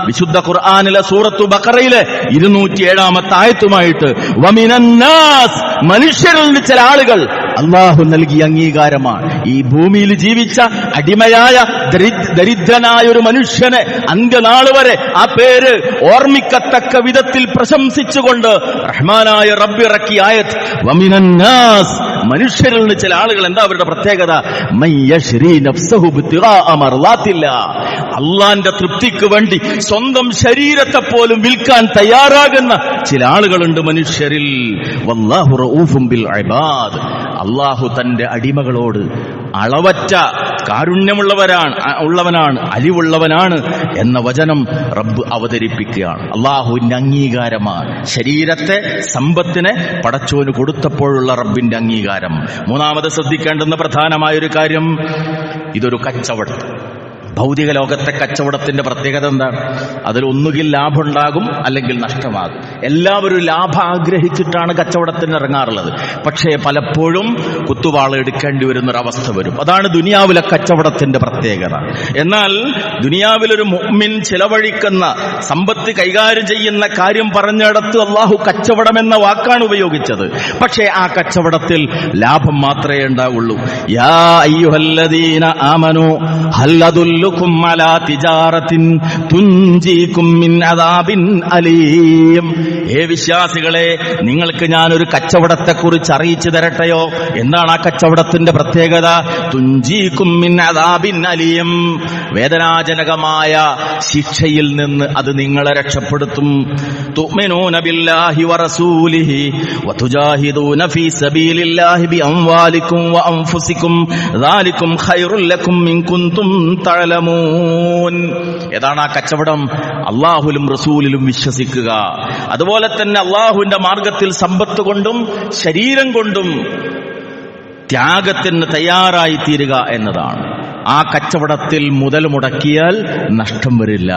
വിശുദ്ധ ഖുർആനിലെ സൂറത്തു ബഖറയിലെ 207-ാമത്തെ ആയത്തുമായിട്ട് വമിനന്നാസ്, മനുഷ്യരിൽ ചില ആളുകൾ അള്ളാഹു നൽകിയ അംഗീകാരമാണ്. ഈ ഭൂമിയിൽ ജീവിച്ച അടിമയായ ദരിദ്രനായ ഒരു മനുഷ്യനെ അന്ത്യനാൾ വരെ ആ പേര് ഓർമ്മിക്കത്തക്ക വിധത്തിൽ പ്രശംസിച്ചുകൊണ്ട് റഹ്മാനായ റബ്ബ് ഇറക്കിയ ആയത്ത് വമിനന്നാസ്, മനുഷ്യരിൽ നിന്ന് ചില ആളുകൾ. എന്താ അവരുടെ പ്രത്യേകത? അള്ളാന്റെ തൃപ്തിക്ക് വേണ്ടി സ്വന്തം ശരീരത്തെ പോലും വിൽക്കാൻ തയ്യാറാകുന്ന ചില ആളുകളുണ്ട് മനുഷ്യരിൽ. വല്ലാഹു റഊഫും ബിൽ ഇബാദ്, അള്ളാഹു തന്റെ അടിമകളോട് അളവറ്റ കാരുണ്യമുള്ളവനാണ്, അലിവുള്ളവനാണ് എന്ന വചനം റബ്ബ് അവതരിപ്പിക്കുകയാണ്. അള്ളാഹുവിന്റെ അംഗീകാരമാണ് ശരീരത്തെ, സമ്പത്തിനെ പടച്ചോന് കൊടുത്തപ്പോഴുള്ള റബ്ബിന്റെ അംഗീകാരം. മൂന്നാമത് ശ്രദ്ധിക്കേണ്ടുന്ന പ്രധാനമായൊരു കാര്യം, ഇതൊരു കച്ചവടം. ഭൗതിക ലോകത്തെ കച്ചവടത്തിന്റെ പ്രത്യേകത എന്താണ്? അതിൽ ഒന്നുകിൽ ലാഭമുണ്ടാകും, അല്ലെങ്കിൽ നഷ്ടമാകും. എല്ലാവരും ലാഭം ആഗ്രഹിച്ചിട്ടാണ് കച്ചവടത്തിന് ഇറങ്ങാറുള്ളത്. പക്ഷേ പലപ്പോഴും കുത്തുവാള എടുക്കേണ്ടി വരുന്നൊരവസ്ഥ വരും. അതാണ് ദുനിയാവിലെ കച്ചവടത്തിന്റെ പ്രത്യേകത. എന്നാൽ ദുനിയാവിലൊരു മുഅ്മിൻ ചിലവഴിക്കുന്ന, സമ്പത്ത് കൈകാര്യം ചെയ്യുന്ന കാര്യം പറഞ്ഞിടത്ത് അള്ളാഹു കച്ചവടം എന്ന വാക്കാണ് ഉപയോഗിച്ചത്. പക്ഷേ ആ കച്ചവടത്തിൽ ലാഭം മാത്രമേ ഉണ്ടാവുള്ളൂ. യാ അയ്യുഹല്ലദീന ആമനൂ ഹൽ അദുല്ലു അലാ തിജാറത്തിൻ തുൻജീകും മിൻ അദാബിൻ അലീം. ഹേ വിശ്വാസികളെ, നിങ്ങൾക്ക് ഞാനൊരു കച്ചവടത്തെക്കുറിച്ച് അറിയിച്ചു തരട്ടെയോ? എന്താണ് ആ കച്ചവടത്തിന്റെ പ്രത്യേകത? തുൻജീകും മിൻ അദാബിൻ അലീം, വേദനാജനകമായ ശിക്ഷയിൽ നിന്ന് അത് നിങ്ങളെ രക്ഷപ്പെടുത്തും. തുഅ്മിനൂന ബില്ലാഹി വറസൂലിഹി വതുജാഹിദൂന ഫീ സബീലില്ലാഹി ബിഅംവാലികും വഅൻഫുസികും ദാലികും ഖൈറുൽ ലക്കും ഇൻ കുൻതും തഅലമൂൻ. ഏതാണ് ആ കച്ചവടം? അള്ളാഹുലും റസൂലിലും വിശ്വസിക്കുക, അതുപോലെ തന്നെ അള്ളാഹുവിന്റെ മാർഗത്തിൽ സമ്പത്ത് കൊണ്ടും ശരീരം കൊണ്ടും ത്യാഗത്തിന് തയ്യാറായി തീരുക എന്നതാണ്. ആ കച്ചവടത്തിൽ മുതൽ മുടക്കിയാൽ നഷ്ടം വരില്ല.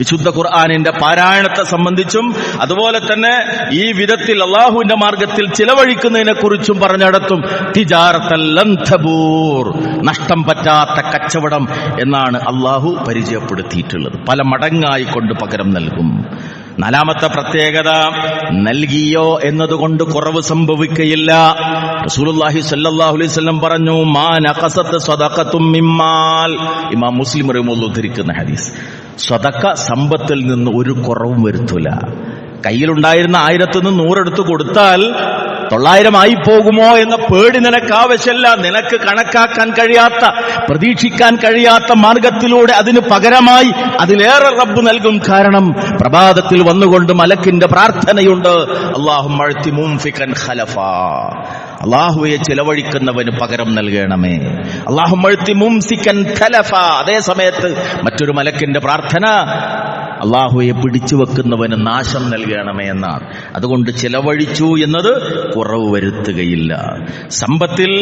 വിശുദ്ധ ഖുർആനിന്റെ പാരായണത്തെ സംബന്ധിച്ചും അതുപോലെ തന്നെ ഈ വിധത്തിൽ അള്ളാഹുവിന്റെ മാർഗത്തിൽ ചിലവഴിക്കുന്നതിനെ കുറിച്ചും പറഞ്ഞിടത്തും തിജാറത്തൻ ലൻ തബൂർ, നഷ്ടം പറ്റാത്ത കച്ചവടം എന്നാണ് അള്ളാഹു പരിചയപ്പെടുത്തിയിട്ടുള്ളത്. പല മടങ്ങായി കൊണ്ട് പകരം നൽകും. നാലാമത്തെ പ്രത്യേകത, നൽകിയോ എന്നതുകൊണ്ട് കുറവ് സംഭവിക്കുകയില്ല. റസൂലുള്ളാഹി സ്വല്ലല്ലാഹു അലൈഹി വസല്ലം പറഞ്ഞു, മാ നഖസത് സദഖത്തും മിമ്മാൽ. ഇമാം മുസ്ലിം റഹിമഹുല്ലാഹു ഉദ്ധരിക്കുന്ന ഹദീസ്. സദഖ സമ്പത്തിൽ നിന്ന് ഒരു കുറവും വരുത്തൂല. കയ്യിലുണ്ടായിരുന്ന 1000 നിന്ന് 100 എടുത്ത് കൊടുത്താൽ 900 ആയി പോകുമോ എന്ന പേടി നിനക്ക് ആവശ്യമില്ല. നിനക്ക് കണക്കാക്കാൻ കഴിയാത്ത, പ്രതീക്ഷിക്കാൻ കഴിയാത്ത മാർഗത്തിലൂടെ അതിന് പകരമായി അതിലേറെ റബ്ബ് നൽകും. കാരണം പ്രഭാതത്തിൽ വന്നുകൊണ്ട് മലക്കിന്റെ പ്രാർത്ഥനയുണ്ട്, അല്ലാഹുമ്മ അഅ്തി മുൻഫികൻ ഖലഫാ, അല്ലാഹുവേ ചിലവഴിക്കുന്നവന് പകരം നൽകണമേ. അല്ലാഹുമ്മ അഅ്തി മുംസികൻ ഖലഫാ. അതേ സമയത്ത് മറ്റൊരു മലക്കിന്റെ പ്രാർത്ഥന, അള്ളാഹുവെ പിടിച്ചു വെക്കുന്നവന് നാശം നൽകണമേ എന്നാണ്. അതുകൊണ്ട് ചിലവഴിച്ചു എന്നത് കുറവ് വരുത്തുകയില്ല. സമ്പത്തിൽ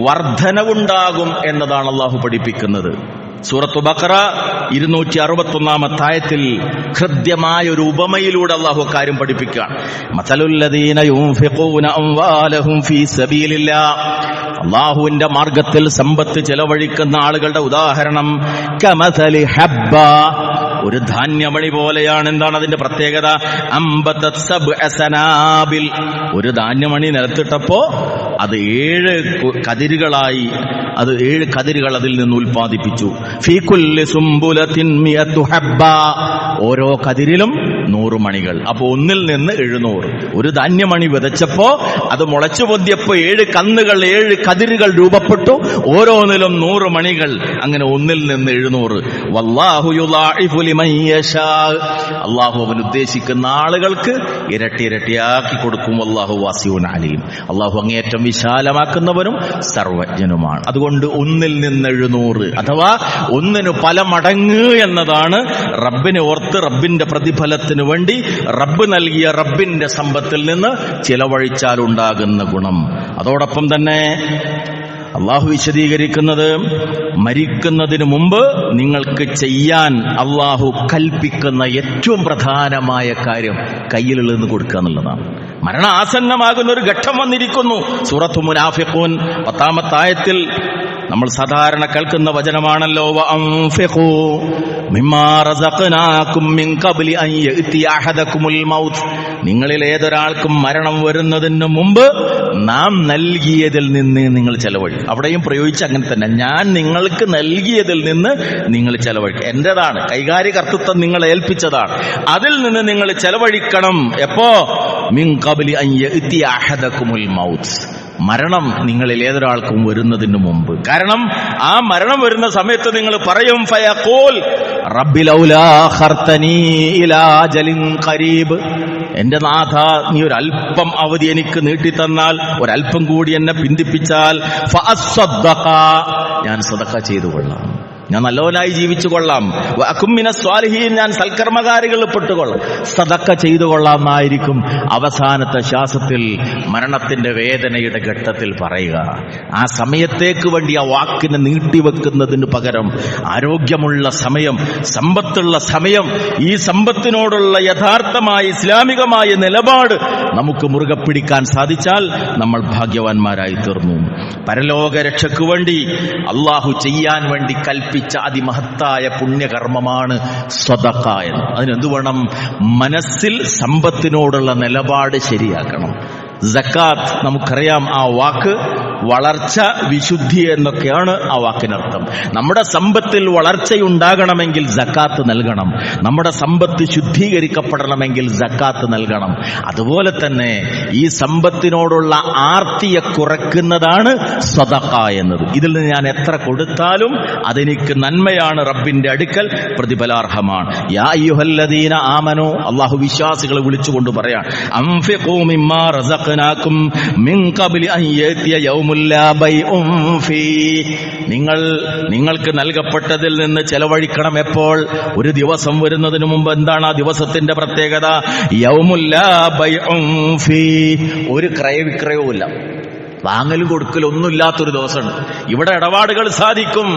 വർധനവുണ്ടാകും എന്നതാണ് അള്ളാഹു പഠിപ്പിക്കുന്നത്. സൂറത്തു ബഖറ 261-ാമത്തെ ആയത്തിൽ ഹൃദ്യമായ ഒരു ഉപമയിലൂടെ അള്ളാഹു കാര്യം പഠിപ്പിക്കുകയാണ്. മസലുല്ലദീന യുൻഫിഖൂന അംവാലഹും ഫീ സബീലില്ലാഹ്, അള്ളാഹുവിന്റെ മാർഗത്തിൽ സമ്പത്ത് ചെലവഴിക്കുന്ന ആളുകളുടെ ഉദാഹരണം കമസലി ഹബ്ബ, ഒരു ധാന്യമണി പോലെയാണ്. എന്താണ് അതിന്റെ പ്രത്യേകത? അംബതത് സബ്അ സനാബിൽ, ഒരു ധാന്യമണി നിലത്തിട്ടപ്പോ അത് 7 കതിരുകളായി, അത് 7 കതിരുകൾ അതിൽ നിന്ന് ഉൽപ്പാദിപ്പിച്ചു. ഫീ കുല്ലി സുംബുലത്തിൻ മിഅതു ഹബ്ബ, ഓരോ കതിരിലും 100 മണികൾ. അപ്പൊ ഒന്നിൽ നിന്ന് 700. ഒരു ധാന്യമണി വിതച്ചപ്പോ അത് മുളച്ചു പൊന്തിയപ്പോ 7 കന്നുകൾ, 7 കതിരുകൾ രൂപപ്പെട്ടു. ഓരോന്നിലും 100 മണികൾ. അങ്ങനെ ഒന്നിൽ നിന്ന് 700. വല്ലാഹു യുളാഇഫു ലിമൻ യശാ, അല്ലാഹു അവൻ ഉദ്ദേശിക്കുന്ന ആളുകൾക്ക് ഇരട്ടി ഇരട്ടിയാക്കി കൊടുക്കും. വല്ലാഹു വാസിഉൻ അലീം, അല്ലാഹു അങ്ങേയറ്റം വിശാലമാക്കുന്നവനും സർവജ്ഞനുമാണ്. അതുകൊണ്ട് ഒന്നിൽ നിന്ന് 700 അഥവാ ഒന്നിന് പല മടങ്ങ് എന്നതാണ് റബ്ബിനെ ഓർത്ത് റബ്ബിന്റെ പ്രതിഫലത്തിന് വേണ്ടി റബ്ബ് നൽകിയ റബ്ബിന്റെ സമ്പത്തിൽ നിന്ന് ചിലവഴിച്ചാൽ ഉണ്ടാകുന്ന ഗുണം. അതോടൊപ്പം തന്നെ അള്ളാഹു വിശദീകരിക്കുന്നത്, മരിക്കുന്നതിന് മുമ്പ് നിങ്ങൾക്ക് ചെയ്യാൻ അള്ളാഹു കൽപ്പിക്കുന്ന ഏറ്റവും പ്രധാനമായ കാര്യം കയ്യിലുള്ളതെന്ന് കൊടുക്കുക എന്നുള്ളതാണ്. മരണം ആസന്നമാകുന്ന ഒരു ഘട്ടം വന്നിരിക്കുന്നു. സൂറത്തു മുനാഫിഖൂൻ 10-ാമത്തെ ആയത്തിൽ നമ്മൾ സാധാരണ കേൾക്കുന്ന വചനമാണല്ലോ, വഅൻഫിഖൂ മിമ്മാ റസഖ്നാകും മിൻ ഖബ്ലി അൻ യഅതിയ അഹദകുമുൽ മൗത്ത്. നിങ്ങളിൽ ഏതൊരാൾക്കും മരണം വരുന്നതിന് മുമ്പ് നാം നൽകിയതിൽ നിന്ന് നിങ്ങൾ ചെലവഴിക്കും. അവിടെയും പ്രയോഗിച്ച് അങ്ങനെ തന്നെ, ഞാൻ നിങ്ങൾക്ക് നൽകിയതിൽ നിന്ന് നിങ്ങൾ ചെലവഴിക്കും. എന്റേതാണ്, കൈകാര്യകർത്തൃത്വം നിങ്ങളെ ഏൽപ്പിച്ചതാണ്, അതിൽ നിന്ന് നിങ്ങൾ ചെലവഴിക്കണം. എപ്പോ? മിൻ ഖബ്ലി അൻ യഅതിയ അഹദകുമുൽ മൗത്ത്. മരണം നിങ്ങളിൽ ഏതൊരാൾക്കും വരുന്നതിന് മുമ്പ്. കാരണം ആ മരണം വരുന്ന സമയത്ത് നിങ്ങൾ പറയും, ഫയഖൂൽ റബ്ബി ലൗലാ ഖർതനീ ഇലാ അജലിൻ ഖരീബ്. എന്റെ നാഥ, നീ ഒരല്പം അവധി എനിക്ക് നീട്ടിത്തന്നാൽ, ഒരല്പം കൂടി എന്നെ പിന്തിപ്പിച്ചാൽ, ഫഅസ്സദ്ദഖ, ഞാൻ സദഖ ചെയ്തു കൊള്ളാം, ഞാൻ നല്ലവനായി ജീവിച്ചു കൊള്ളാം, വഅകും മിനസ് സ്വാലിഹീൻ, ഞാൻ സൽക്കർമ്മകാരികളിൽ പെട്ടുകൊള്ളാം, സദഖ ചെയ്തു കൊള്ളാം എന്നായിരിക്കും അവസാനത്തെ ശ്വാസത്തിൽ, മരണത്തിന്റെ വേദനയുടെ ഘട്ടത്തിൽ പറയുക. ആ സമയത്തേക്ക് വേണ്ടി ആ വാക്കിനെ നീട്ടിവെക്കുന്നതിന് പകരം ആരോഗ്യമുള്ള സമയം, സമ്പത്തുള്ള സമയം, ഈ സമ്പത്തിനോടുള്ള യഥാർത്ഥമായ ഇസ്ലാമികമായ നിലപാട് നമുക്ക് മുറുകെ പിടിക്കാൻ സാധിച്ചാൽ നമ്മൾ ഭാഗ്യവാന്മാരായി തീർന്നു. പരലോക രക്ഷയ്ക്ക് വേണ്ടി അള്ളാഹു ചെയ്യാൻ വേണ്ടി കൽപ്പിച്ച അതിമഹത്തായ പുണ്യകർമ്മമാണ് സ്വദഖ എന്ന്. അതിനെന്ത് വേണം? മനസ്സിൽ സമ്പത്തിനോടുള്ള നിലപാട് ശരിയാക്കണം. സക്കാത്ത് നമുക്കറിയാം, ആ വാക്ക് വളർച്ച, വിശുദ്ധി എന്നൊക്കെയാണ് ആ വാക്കിനർത്ഥം. നമ്മുടെ സമ്പത്തിൽ വളർച്ചയുണ്ടാകണമെങ്കിൽ സക്കാത്ത് നൽകണം. നമ്മുടെ സമ്പത്ത് ശുദ്ധീകരിക്കപ്പെടണമെങ്കിൽ സക്കാത്ത് നൽകണം. അതുപോലെ തന്നെ ഈ സമ്പത്തിനോടുള്ള ആർത്തിയെ കുറയ്ക്കുന്നതാണ് സ്വദഖ എന്നത്. ഇതിൽ നിന്ന് ഞാൻ എത്ര കൊടുത്താലും അതെനിക്ക് നന്മയാണ്, റബ്ബിന്റെ അടുക്കൽ പ്രതിഫലാർഹമാണ്. യാ അയ്യുഹല്ലദീന ആമനൂ, അല്ലാഹു വിശ്വാസികളെ വിളിച്ചുകൊണ്ട് പറയാണ്, അൻഫിഖൂ മിമ്മാ റസഖ്നാകും മിൻ ഖബ്ലി അൻ യഅതിയ യൗമുൽ ലാ ബൈഉൻ ഫീ. നിങ്ങൾക്ക് നൽകപ്പെട്ടതിൽ നിന്ന് ചെലവഴിക്കണം. എപ്പോൾ? ഒരു ദിവസം വരുന്നതിന് മുമ്പ്. എന്താണ് ആ ദിവസത്തിന്റെ പ്രത്യേകത? യൗമുൽ ലാ ബൈഉൻ ഫീ. ഒരു ക്രയവിക്രയവും ഇല്ല, വാങ്ങലും കൊടുക്കലും ഒന്നുമില്ലാത്തൊരു ദിവസമുണ്ട്. ഇവിടെ ഇടപാടുകൾ സാധിക്കും,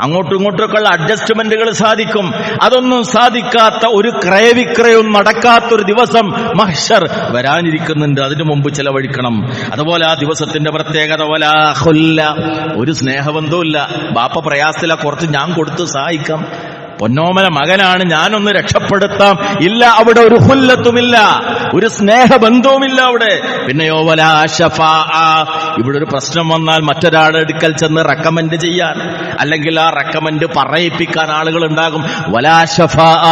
അങ്ങോട്ടും ഇങ്ങോട്ടൊക്കെയുള്ള അഡ്ജസ്റ്റ്മെന്റുകൾ സാധിക്കും. അതൊന്നും സാധിക്കാത്ത, ഒരു ക്രയവിക്രയവും നടക്കാത്തൊരു ദിവസം മഹ്ശർ വരാനിരിക്കുന്നുണ്ട്. അതിനു മുമ്പ് ചെലവഴിക്കണം. അതുപോലെ ആ ദിവസത്തിന്റെ പ്രത്യേകത, വലാ ഖുല്ല, ഒരു സ്നേഹബന്ധവുമില്ല. ബാപ്പ പ്രയാസത്തില, കുറച്ച് ഞാൻ കൊടുത്ത് സഹായിക്കാം, പൊന്നോമന മകനാണ്, ഞാനൊന്ന് രക്ഷപ്പെടുത്താം, ഇല്ല. അവിടെ ഒരു ഖുല്ലത്തുമില്ല, ഒരു സ്നേഹബന്ധവുമില്ല അവിടെ. പിന്നെയോ വലാ ശഫാഅ, ഇവിടെ ഒരു പ്രശ്നം വന്നാൽ മറ്റൊരാളുടെ അടുക്കൽ ചെന്ന് റെക്കമെൻഡ് ചെയ്യാൻ, അല്ലെങ്കിൽ ആ റെക്കമെൻഡ് പറയിപ്പിക്കാൻ ആളുകൾ ഉണ്ടാകും. വലാ ശഫാഅ,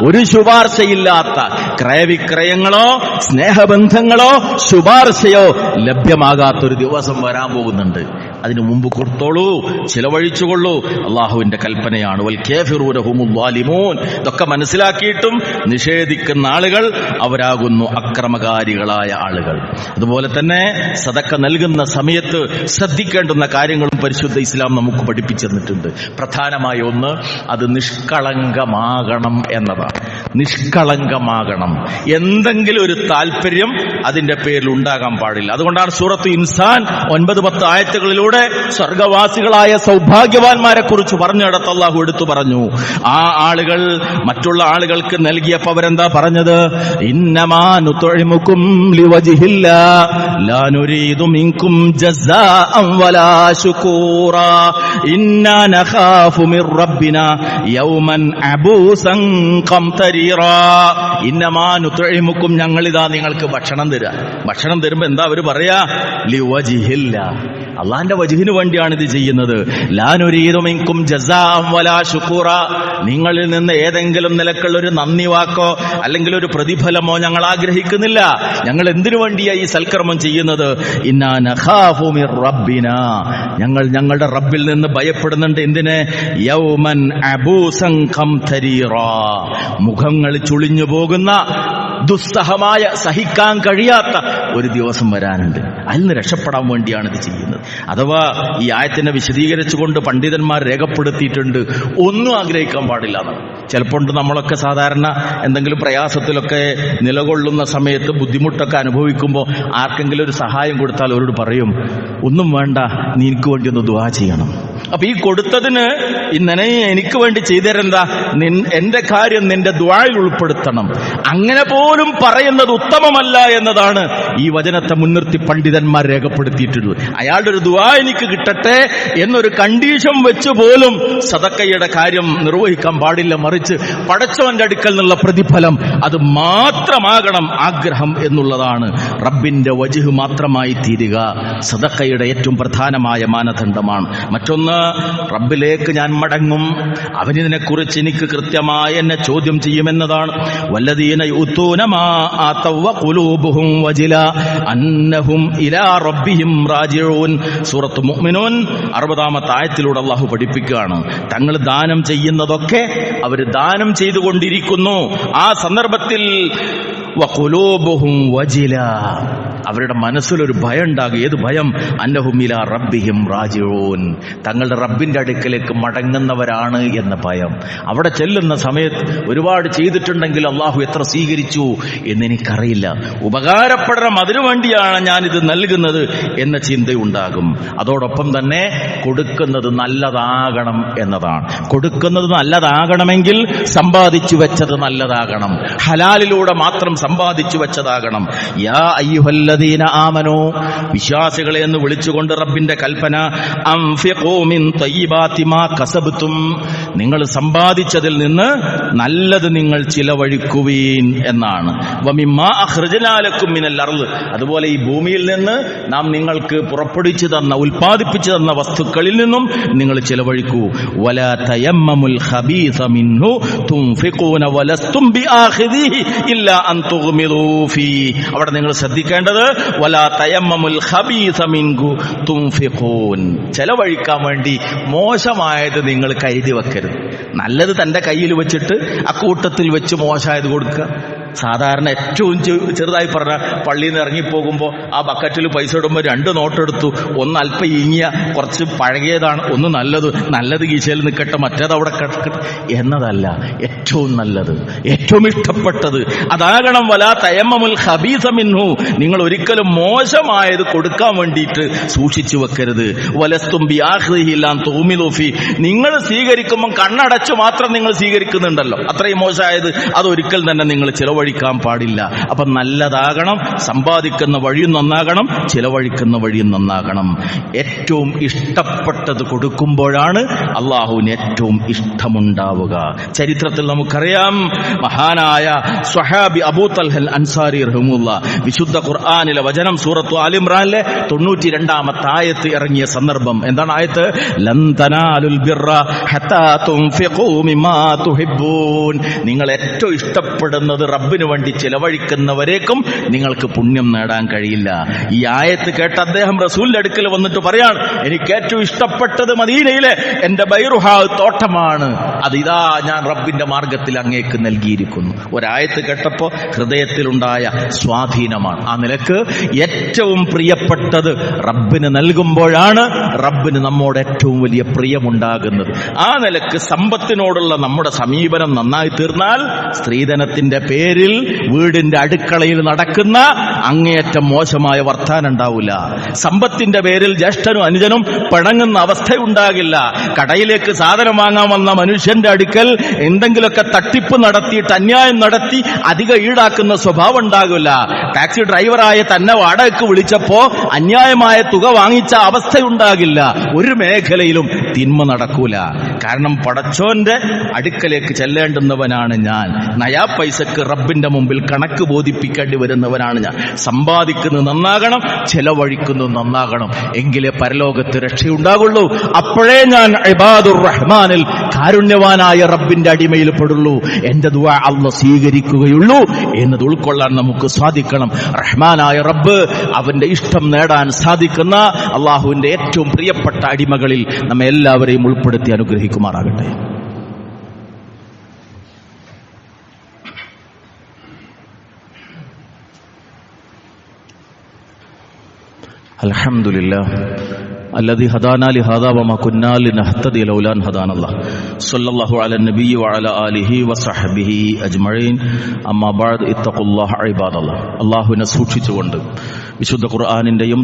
ഒരു ശുപാർശയില്ലാത്ത ക്രയവിക്രയങ്ങളോ സ്നേഹബന്ധങ്ങളോ ശുപാർശയോ ലഭ്യമാകാത്തൊരു ദിവസം വരാൻ പോകുന്നുണ്ട്. അതിനു മുമ്പ് കൊടുത്തോളൂ, ചിലവഴിച്ചുകൊള്ളൂ. അള്ളാഹുവിന്റെ കൽപ്പനയാണ്. വൽ കാഫിറൂന ഹുമുൽ ളാലിമൂൻ. ഇതൊക്കെ മനസ്സിലാക്കിയിട്ടും നിഷേധിക്കുന്ന ആളുകൾ അവരാകുന്നു അക്രമകാരികളായ ആളുകൾ. അതുപോലെ തന്നെ സദഖ നൽകുന്ന സമയത്ത് ശ്രദ്ധിക്കേണ്ടുന്ന കാര്യങ്ങളും പരിശുദ്ധ ഇസ്ലാം നമുക്ക് പഠിപ്പിച്ചു തന്നിട്ടുണ്ട്. പ്രധാനമായ ഒന്ന്, അത് നിഷ്കളങ്കമാകണം എന്നതാണ്. നിഷ്കളങ്കമാകണം. എന്തെങ്കിലും ഒരു താല്പര്യം അതിന്റെ പേരിൽ ഉണ്ടാകാൻ പാടില്ല. അതുകൊണ്ടാണ് സൂറത്ത് ഇൻസാൻ 9-10 ആയത്തുകളിലൂടെ സ്വർഗവാസികളായ സൗഭാഗ്യവാന്മാരെ കുറിച്ച് പറഞ്ഞിടത്ത് അല്ലാഹു എടുത്തു പറഞ്ഞു. ആ ആളുകൾ മറ്റുള്ള ആളുകൾക്ക് നൽകിയപ്പോൾ അവരെന്താ പറഞ്ഞത്? ഇന്നമാ നുത്ഇമുകും ലിവജ്ഹില്ലാ ലാ നുരീദു മിൻകും ജസാഅൻ വലാ ശുകൂറാ ഇന്നാ നഖാഫു മിർ റബ്ബിനാ യൗമൻ അബൂസൻ ഖംതരീറാ. ഇന്നമാ നുത്ഇമുകും, ഞങ്ങളിതാ നിങ്ങൾക്ക് ഭക്ഷണം തരാ. ഭക്ഷണം തരുമ്പോ എന്താ അവര് പറയാ? ലിവജ്ഹില്ലാ, അള്ളാന്റെ വജ്ഹിന് വേണ്ടിയാണ് ഇത് ചെയ്യുന്നത്. ലാ നുരീദു മിൻകും ജസാഅൻ വലാ ശുകൂറ, നിങ്ങളിൽ നിന്ന് ഏതെങ്കിലും നിലക്കുള്ള ഒരു നന്ദി വാക്കോ അല്ലെങ്കിൽ ഒരു പ്രതിഫലമോ ഞങ്ങൾ ആഗ്രഹിക്കുന്നില്ല. ഞങ്ങൾ എന്തിനു വേണ്ടിയാ ഈ സൽക്കർമ്മം ചെയ്യുന്നത്? ഇന്നാ നഖാഫു മിർ റബ്ബിനാ, ഞങ്ങൾ ഞങ്ങളുടെ റബ്ബിൽ നിന്ന് ഭയപ്പെടുന്നുണ്ട്. എന്തിന്? യൗമൻ അബൂസൻ ഖംതരീറാ, മുഖങ്ങൾ ചുളിഞ്ഞു പോകുന്ന ദുസ്സഹമായ സഹിക്കാൻ കഴിയാത്ത ഒരു ദിവസം വരാനുണ്ട്. അതിൽ നിന്ന് രക്ഷപ്പെടാൻ വേണ്ടിയാണ് ഇത് ചെയ്യുന്നത്. അഥവാ ഈ ആയത്തിനെ വിശദീകരിച്ചുകൊണ്ട് പണ്ഡിതന്മാർ രേഖപ്പെടുത്തിയിട്ടുണ്ട്, ഒന്നും ആഗ്രഹിക്കാൻ പാടില്ല എന്നാണ്. ചിലപ്പോൾ നമ്മളൊക്കെ സാധാരണ എന്തെങ്കിലും പ്രയാസത്തിലൊക്കെ നിലകൊള്ളുന്ന സമയത്ത് ബുദ്ധിമുട്ടൊക്കെ അനുഭവിക്കുമ്പോൾ ആർക്കെങ്കിലും ഒരു സഹായം കൊടുത്താൽ അവരോട് പറയും, ഒന്നും വേണ്ട, നീ എനിക്ക് വേണ്ടി ഒന്ന് ദുആ ചെയ്യണം. അപ്പൊ ഈ കൊടുത്തതിന് ഇന്നലെ എനിക്ക് വേണ്ടി ചെയ്തേരെന്താ, എന്റെ കാര്യം നിന്റെ ദുആയിൽ ഉൾപ്പെടുത്തണം. അങ്ങനെ പോലും പറയുന്നത് ഉത്തമമല്ല എന്നതാണ് ഈ വചനത്തെ മുൻനിർത്തി പണ്ഡിതന്മാർ രേഖപ്പെടുത്തിയിട്ടുള്ളത്. അയാളുടെ ഒരു ദുആ എനിക്ക് കിട്ടട്ടെ എന്നൊരു കണ്ടീഷൻ വെച്ച് പോലും സദക്കയുടെ കാര്യം നിർവഹിക്കാൻ പാടില്ല. മറിച്ച് പടച്ചവന്റെ അടുക്കൽ നിന്നുള്ള പ്രതിഫലം അത് മാത്രമാകണം ആഗ്രഹം എന്നുള്ളതാണ്. റബ്ബിന്റെ വജ്ഹ് മാത്രമായി തീരുക സദക്കയുടെ ഏറ്റവും പ്രധാനമായ മാനദണ്ഡമാണ്. മറ്റൊന്ന്, റബ്ബിലേക്ക് ഞാൻ മടങ്ങും, അവനിതിനെ കുറിച്ച് എനിക്ക് കൃത്യമായി എന്നെ ചോദ്യം ചെയ്യുമെന്നതാണ്. വല്ലദീന യുതൂന മാ ആതവ ഖുലൂബുഹും വജില അന്നഹും ഇലാ റബ്ബിഹിം റാജിഊൻ. സൂറത്ത് മുഅ്മിനൂൻ 60-ാമത്തെ ആയത്തിലൂടെ അല്ലാഹു പഠിപ്പിക്കുകയാണ്, തങ്ങൾ ദാനം ചെയ്യുന്നതൊക്കെ അവർ ദാനം ചെയ്തുകൊണ്ടിരിക്കുന്നു. ആ സന്ദർഭത്തിൽ വഖുലൂബുഹും വജില, അവരുടെ മനസ്സിലൊരു ഭയം ഉണ്ടാകും. ഏത് ഭയം? അന്നഹും ഇലാ റബ്ബിഹിം റാജിഊൻ, തങ്ങളുടെ റബ്ബിന്റെ അടുക്കലേക്ക് മടങ്ങുന്നവരാണ് എന്ന ഭയം. അവിടെ ചെല്ലുന്ന സമയത്ത് ഒരുപാട് ചെയ്തിട്ടുണ്ടെങ്കിൽ അള്ളാഹു എത്ര സ്വീകരിച്ചു എന്നെനിക്കറിയില്ല, ഉപകാരപ്പെടണം, അതിനുവേണ്ടിയാണ് ഞാനിത് നൽകുന്നത് എന്ന ചിന്തയുണ്ടാകും. അതോടൊപ്പം തന്നെ കൊടുക്കുന്നത് നല്ലതാകണം എന്നതാണ്. കൊടുക്കുന്നത് നല്ലതാകണമെങ്കിൽ സമ്പാദിച്ചു വെച്ചത് നല്ലതാകണം, ഹലാലിലൂടെ മാത്രം സമ്പാദിച്ചു വെച്ചതാകണം. യാ അയ്യുഹല്ലദീന ആമനൂ, വിശ്വാസികളെ എന്ന് വിളിച്ചുകൊണ്ട് റബ്ബിന്റെ കൽപ്പന, അൻഫിഖൂ മിൻ തയ്യിബാതി മാ കസബ്തും, നിങ്ങൾ സമ്പാദിച്ചതിൽ നിന്ന് നല്ലത് നിങ്ങൾ ചിലവഴിക്കുവീൻ എന്നാണ്. വമിമ്മാ അഖ്റജ്നാ ലക്കും മിനൽ അർള്, അതുപോലെ ഈ ഭൂമിയിൽ നിന്ന് നാം നിങ്ങൾക്ക് പുറപ്പെടുവിച്ചു തന്ന, ഉൽപ്പാദിപ്പിച്ചു തന്ന വസ്തുക്കളിൽ നിന്നും നിങ്ങൾ ചിലവഴിക്കൂ. വലാ തയമ്മമുൽ ഖബീസ മിൻഹു തുൻഫിഖൂന വലസ്തും ബിആഖിദിഹി ഇല്ലാ അൻ തുഗ്മിദൂ ഫീ. അവിടെ നിങ്ങൾ ശ്രദ്ധിക്കേണ്ടത് വലാ തയമ്മമുൽ ഖബീസ മിൻഹു തുൻഫിഖൂൻ, ചെലവഴിക്കാൻ വേണ്ടി മോശമായത് നിങ്ങൾ കരുതി വെക്കരുത്. നല്ലത് തന്റെ കയ്യിൽ വെച്ചിട്ട് അക്കൂട്ടത്തിൽ വെച്ച് മോശമായത് കൊടുക്കുക. സാധാരണ ഏറ്റവും ചെറുതായി പറഞ്ഞ, പള്ളിയിൽ നിന്ന് ഇറങ്ങിപ്പോകുമ്പോൾ ആ ബക്കറ്റിൽ പൈസ ഇടുമ്പോൾ 2 നോട്ടെടുത്തു, ഒന്ന് അല്പം ഇങ്ങിയ കുറച്ച് പഴകിയതാണ്, ഒന്ന് നല്ലത് കീശയിൽ നിൽക്കട്ടെ, മറ്റേത് അവിടെ കിടക്കട്ടെ എന്നതല്ല. ഏറ്റവും നല്ലത്, ഏറ്റവും ഇഷ്ടപ്പെട്ടത് അതാകണം. വലാ തയമ്മമുൽ ഖബീസ മിൻഹു, നിങ്ങൾ ഒരിക്കലും മോശമായത് കൊടുക്കാൻ വേണ്ടിയിട്ട് സൂക്ഷിച്ചു വെക്കരുത്. വലസ്തും ബിആഖിദിഹി ഇല്ലാ തുഗ്മിദൂ ഫീ, നിങ്ങൾ സ്വീകരിക്കുമ്പോൾ കണ്ണടച്ചു മാത്രം നിങ്ങൾ സ്വീകരിക്കുന്നുണ്ടല്ലോ, അത്രയും മോശമായത് അതൊരിക്കൽ തന്നെ നിങ്ങൾ ചിലവഴിക്കാൻ പാടില്ല. അപ്പൊ നല്ലതാകണം, സമ്പാദിക്കുന്ന വഴിയും നന്നാകണം, ചിലവഴിക്കുന്ന വഴിയും നന്നാകണം. ഏറ്റവും ഇഷ്ടപ്പെട്ടത് കൊടുക്കുമ്പോഴാണ് അള്ളാഹുവിന് ഏറ്റവും ഇഷ്ടമുണ്ടാവുക. ചരിത്രത്തിൽ നമുക്കറിയാം, മഹാനായ സ്വഹാബി അബൂ തൽഹൽ അൻസാരി റഹ്മത്തുള്ളാഹി, വിശുദ്ധ ഖുർആനിലെ വചനം സൂറത്തു ആൽ ഇംറാനിലെ 92-ാമത്തെ ആയത്ത് ഇറങ്ങിയ സന്ദർഭം എന്താണ്? ആയത്ത്, ലൻ തനാലുൽ ബിർറ ഹത്താ തുൻഫിഖൂ മിമ്മാ തുഹിബ്ബൂൻ, നിങ്ങൾ ഏറ്റവും ഇഷ്ടപ്പെടുന്നത് റബ്ബിന് വേണ്ടി ചിലവഴിക്കുന്നവരേക്കും നിങ്ങൾക്ക് പുണ്യം നേടാൻ കഴിയില്ല. ഈ ആയത്ത് കേട്ട് അദ്ദേഹം റസൂലിന്റെ അടുക്കൽ വന്നിട്ട് പറയാണ്, എനിക്ക് ഏറ്റവും ഇഷ്ടപ്പെട്ടത് മദീനയിലെ എന്റെ ബൈറുഹാ തോട്ടമാണ്, അത് ഇതാ ഞാൻ റബ്ബിന്റെ മാർഗത്തിൽ അങ്ങേക്ക് നൽകിയിരിക്കുന്നു. ഒരായത്ത് കേട്ടപ്പോ ഹൃദയത്തിലുണ്ടായ സ്വാധീനമാണ്. ആ നിലക്ക് ഏറ്റവും പ്രിയപ്പെട്ടത് റബ്ബിന് നൽകുമ്പോഴാണ് റബ്ബിന് നമ്മോട് ഏറ്റവും വലിയ പ്രിയമുണ്ടാകുന്നത്. ആ നിലക്ക് സമ്പത്തിനോടുള്ള നമ്മുടെ സമീപനം നന്നായി തീർന്നാൽ സ്ത്രീധനത്തിന്റെ പേരിൽ വീടിന്റെ അടുക്കളയിൽ നടക്കുന്ന അങ്ങേയറ്റം മോശമായ വർത്താനം ഉണ്ടാവില്ല. സമ്പത്തിന്റെ പേരിൽ ജ്യേഷ്ഠനും അനുജനും പിണങ്ങുന്ന അവസ്ഥയുണ്ടാകില്ല. കടയിലേക്ക് സാധനം വാങ്ങാൻ വന്ന മനുഷ്യന്റെ അടുക്കൽ എന്തെങ്കിലുമൊക്കെ തട്ടിപ്പ് നടത്തിയിട്ട് അന്യായം നടത്തി അധികം ഈടാക്കുന്ന സ്വഭാവം ഉണ്ടാകില്ല. ടാക്സി ഡ്രൈവറായ തന്നെ വാടകയ്ക്ക് വിളിച്ചപ്പോ അന്യായമായ തുക വാങ്ങിച്ച അവസ്ഥയുണ്ടാകില്ല. ഒരു മേഖലയിലും തിന്മ നടക്കൂല. കാരണം പടച്ചോന്റെ അടുക്കലേക്ക് ചെല്ലേണ്ടുന്നവനാണ് ഞാൻ. നയാ പൈസക്ക് റബ്ബിന്റെ മുമ്പിൽ കണക്ക് ബോധിപ്പിക്കേണ്ടി വരുന്നവനാണ് ഞാൻ. സമ്പാദിക്കുന്നത് നന്നാകണം, ചെലവഴിക്കുന്നത് നന്നാകണം, എങ്കിലേ പരലോകത്ത് രക്ഷയുണ്ടാകുള്ളൂ. അപ്പോഴേ ഞാൻ ഇബാദുർ റഹ്മാനിൽ, കാരുണ്യവാനായ റബ്ബിന്റെ അടിമയിൽ പെടുള്ളൂ, എന്റെ ദുആ അല്ലാഹ് സ്വീകരിക്കുകയുള്ളൂ എന്നത് ഉൾക്കൊള്ളാൻ നമുക്ക് സാധിക്കണം. റഹ്മാനായ റബ്ബ്, അവന്റെ ഇഷ്ടം നേടാൻ സാധിക്കുന്ന അള്ളാഹുവിന്റെ ഏറ്റവും പ്രിയപ്പെട്ട അടിമകളിൽ നമ്മെ എല്ലാവരെയും ഉൾപ്പെടുത്തി അനുഗ്രഹിക്കുമാറാകട്ടെ. അൽഹംദുലില്ലാഹ് الذي هدانا لهذا وما كنا لنهتدي لولا أن هدانا الله صلى الله على النبي وعلى آله وصحبه أجمعين أما بعد اتقوا الله عباد الله അല്ലാഹുവിനെ സൂക്ഷിച്ചുകൊണ്ട് വിശുദ്ധ ഖുർആനിന്റെയും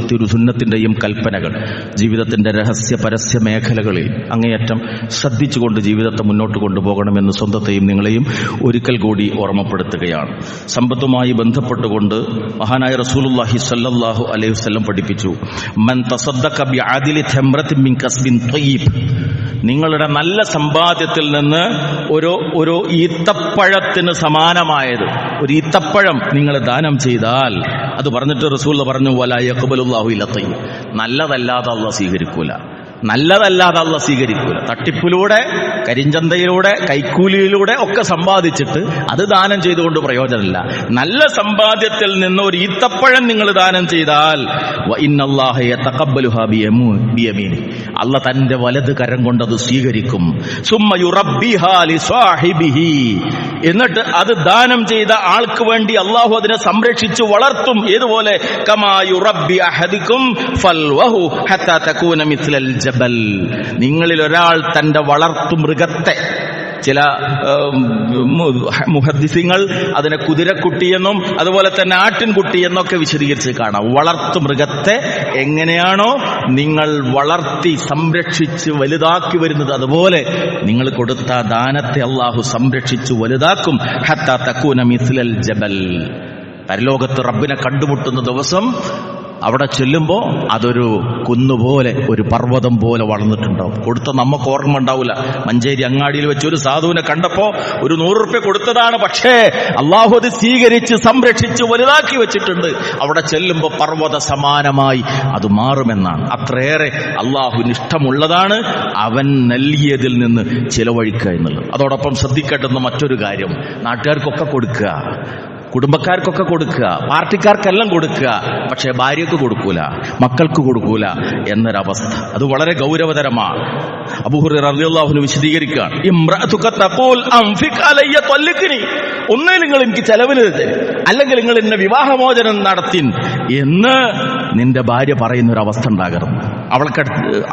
തിരുസുന്നത്തിന്റെയും കൽപ്പനകൾ ജീവിതത്തിന്റെ രഹസ്യ പരസ്യ മേഖലകളിൽ അങ്ങേയറ്റം ശ്രദ്ധിച്ചുകൊണ്ട് ജീവിതത്തെ മുന്നോട്ട് കൊണ്ടുപോകണമെന്ന് സ്വന്തത്തെയും നിങ്ങളെയും ഒരിക്കൽ കൂടി ഓർമ്മപ്പെടുത്തുകയാണ്. സമ്പത്തുമായി ബന്ധപ്പെട്ടുകൊണ്ട് മഹാനായ റസൂലുള്ളാഹി സ്വല്ലല്ലാഹു അലൈഹി വസല്ലം പഠിപ്പിച്ചു, മൻ തസദ്ദഖ ബിഅദിലി തംറത്തിൻ മിൻ കസ്ബിൻ ത്വയ്യിബ്, നിങ്ങളുടെ നല്ല സമ്പാദ്യത്തിൽ നിന്ന് ഒരു ഈത്തപ്പഴത്തിന് സമാനമായത് ഒരു ഈത്തപ്പഴം നിങ്ങൾ ദാനം ചെയ്താൽ, അത് പറഞ്ഞിട്ട് റസൂൽ പറഞ്ഞു, വലാ യഖ്ബലുല്ലാഹു ഇല്ല തയ്യിബ്, നല്ലതല്ലാതെ അല്ലാഹു സ്വീകരിക്കൂല. നല്ലതല്ലാതെ അല്ലാഹു സ്വീകരിക്കൂല. തട്ടിപ്പിലൂടെ, കരിഞ്ചന്തയിലൂടെ, കൈക്കൂലിയിലൂടെ ഒക്കെ സമ്പാദിച്ചിട്ട് അത് ദാനം ചെയ്തുകൊണ്ട് പ്രയോജനമില്ല. നല്ല സമ്പാദ്യത്തിൽ നിന്ന് ഒരു ഈത്തപ്പഴം നിങ്ങൾ ദാനം ചെയ്താൽ വഇന്നല്ലാഹ യതഖബ്ബലുഹാ ബിയമീനി, അല്ലാഹു തന്റെ വലത് കരം കൊണ്ട് അത് സ്വീകരിക്കും. സുമ്മ യുറബ്ബിഹാ ലിസാഹിബിഹി, എന്നിട്ട് അത് ദാനം ചെയ്ത ആൾക്ക് വേണ്ടി അല്ലാഹു അതിനെ സംരക്ഷിച്ചു വളർത്തും. ഏതുപോലെ? കമാ യുറബ്ബി അഹദികും ഫൽവഹു ഹത്താ തകൂന മിസ്ലൽ ജബൽ, നിങ്ങളിൽ ഒരാൾ തന്റെ വളർത്തു മൃഗത്തെ, ചില മുഹദ്ദിസിങ്ങൾ അതിനെ കുതിരക്കുട്ടിയെന്നും അതുപോലെ തന്നെ ആട്ടിൻകുട്ടി എന്നൊക്കെ വിശദീകരിച്ച് കാണാം. വളർത്തു മൃഗത്തെ എങ്ങനെയാണോ നിങ്ങൾ വളർത്തി സംരക്ഷിച്ച് വലുതാക്കി വരുന്നത്, അതുപോലെ നിങ്ങൾ കൊടുത്ത ദാനത്തെ അല്ലാഹു സംരക്ഷിച്ചു വലുതാക്കും. ഹത്താ തകൂന മിസ്ലൽ ജബൽ, പരലോകത്ത് റബ്ബിനെ കണ്ടുമുട്ടുന്ന ദിവസം അവിടെ ചെല്ലുമ്പോൾ അതൊരു കുന്നുപോലെ, ഒരു പർവ്വതം പോലെ വളർന്നിട്ടുണ്ടാവും. കൊടുത്ത നമുക്ക് ഓർമ്മ ഉണ്ടാവില്ല. മഞ്ചേരി അങ്ങാടിയിൽ വെച്ച് ഒരു സാധുവിനെ കണ്ടപ്പോ ഒരു 100 രൂപ കൊടുത്തതാണ്, പക്ഷേ അള്ളാഹു അത് സ്വീകരിച്ച് സംരക്ഷിച്ച് വലുതാക്കി വെച്ചിട്ടുണ്ട്. അവിടെ ചെല്ലുമ്പോൾ പർവ്വത സമാനമായി അത് മാറുമെന്നാണ്. അത്രയേറെ അള്ളാഹുവിന് ഇഷ്ടമുള്ളതാണ് അവൻ നൽകിയതിൽ നിന്ന് ചിലവഴിക്കുക എന്നുള്ളത്. അതോടൊപ്പം ശ്രദ്ധിക്കേണ്ടുന്ന മറ്റൊരു കാര്യം, നാട്ടുകാർക്കൊക്കെ കൊടുക്കുക, കുടുംബക്കാർക്കൊക്കെ കൊടുക്കുക, പാർട്ടിക്കാർക്കെല്ലാം കൊടുക്കുക, പക്ഷേ ഭാര്യയ്ക്ക് കൊടുക്കൂല, മക്കൾക്ക് കൊടുക്കൂല എന്നൊരവസ്ഥ, അത് വളരെ ഗൗരവതരമാണ്. അബൂ ഹുറൈറ റളിയല്ലാഹു അൻഹു വിശദീകരിക്കുകയാണ്, ഇംറഅതുക തഖൂൽ അൻഫിഖ് അലയ്യ ത്വല്ലിഖ്നി, ഒന്നേ നിങ്ങൾ എനിക്ക് ചെലവിന് തരും, അല്ലെങ്കിൽ നിങ്ങൾ എന്നെ വിവാഹമോചനം നടത്തി എന്ന് നിന്റെ ഭാര്യ പറയുന്നൊരവസ്ഥ ഉണ്ടാകരുത്.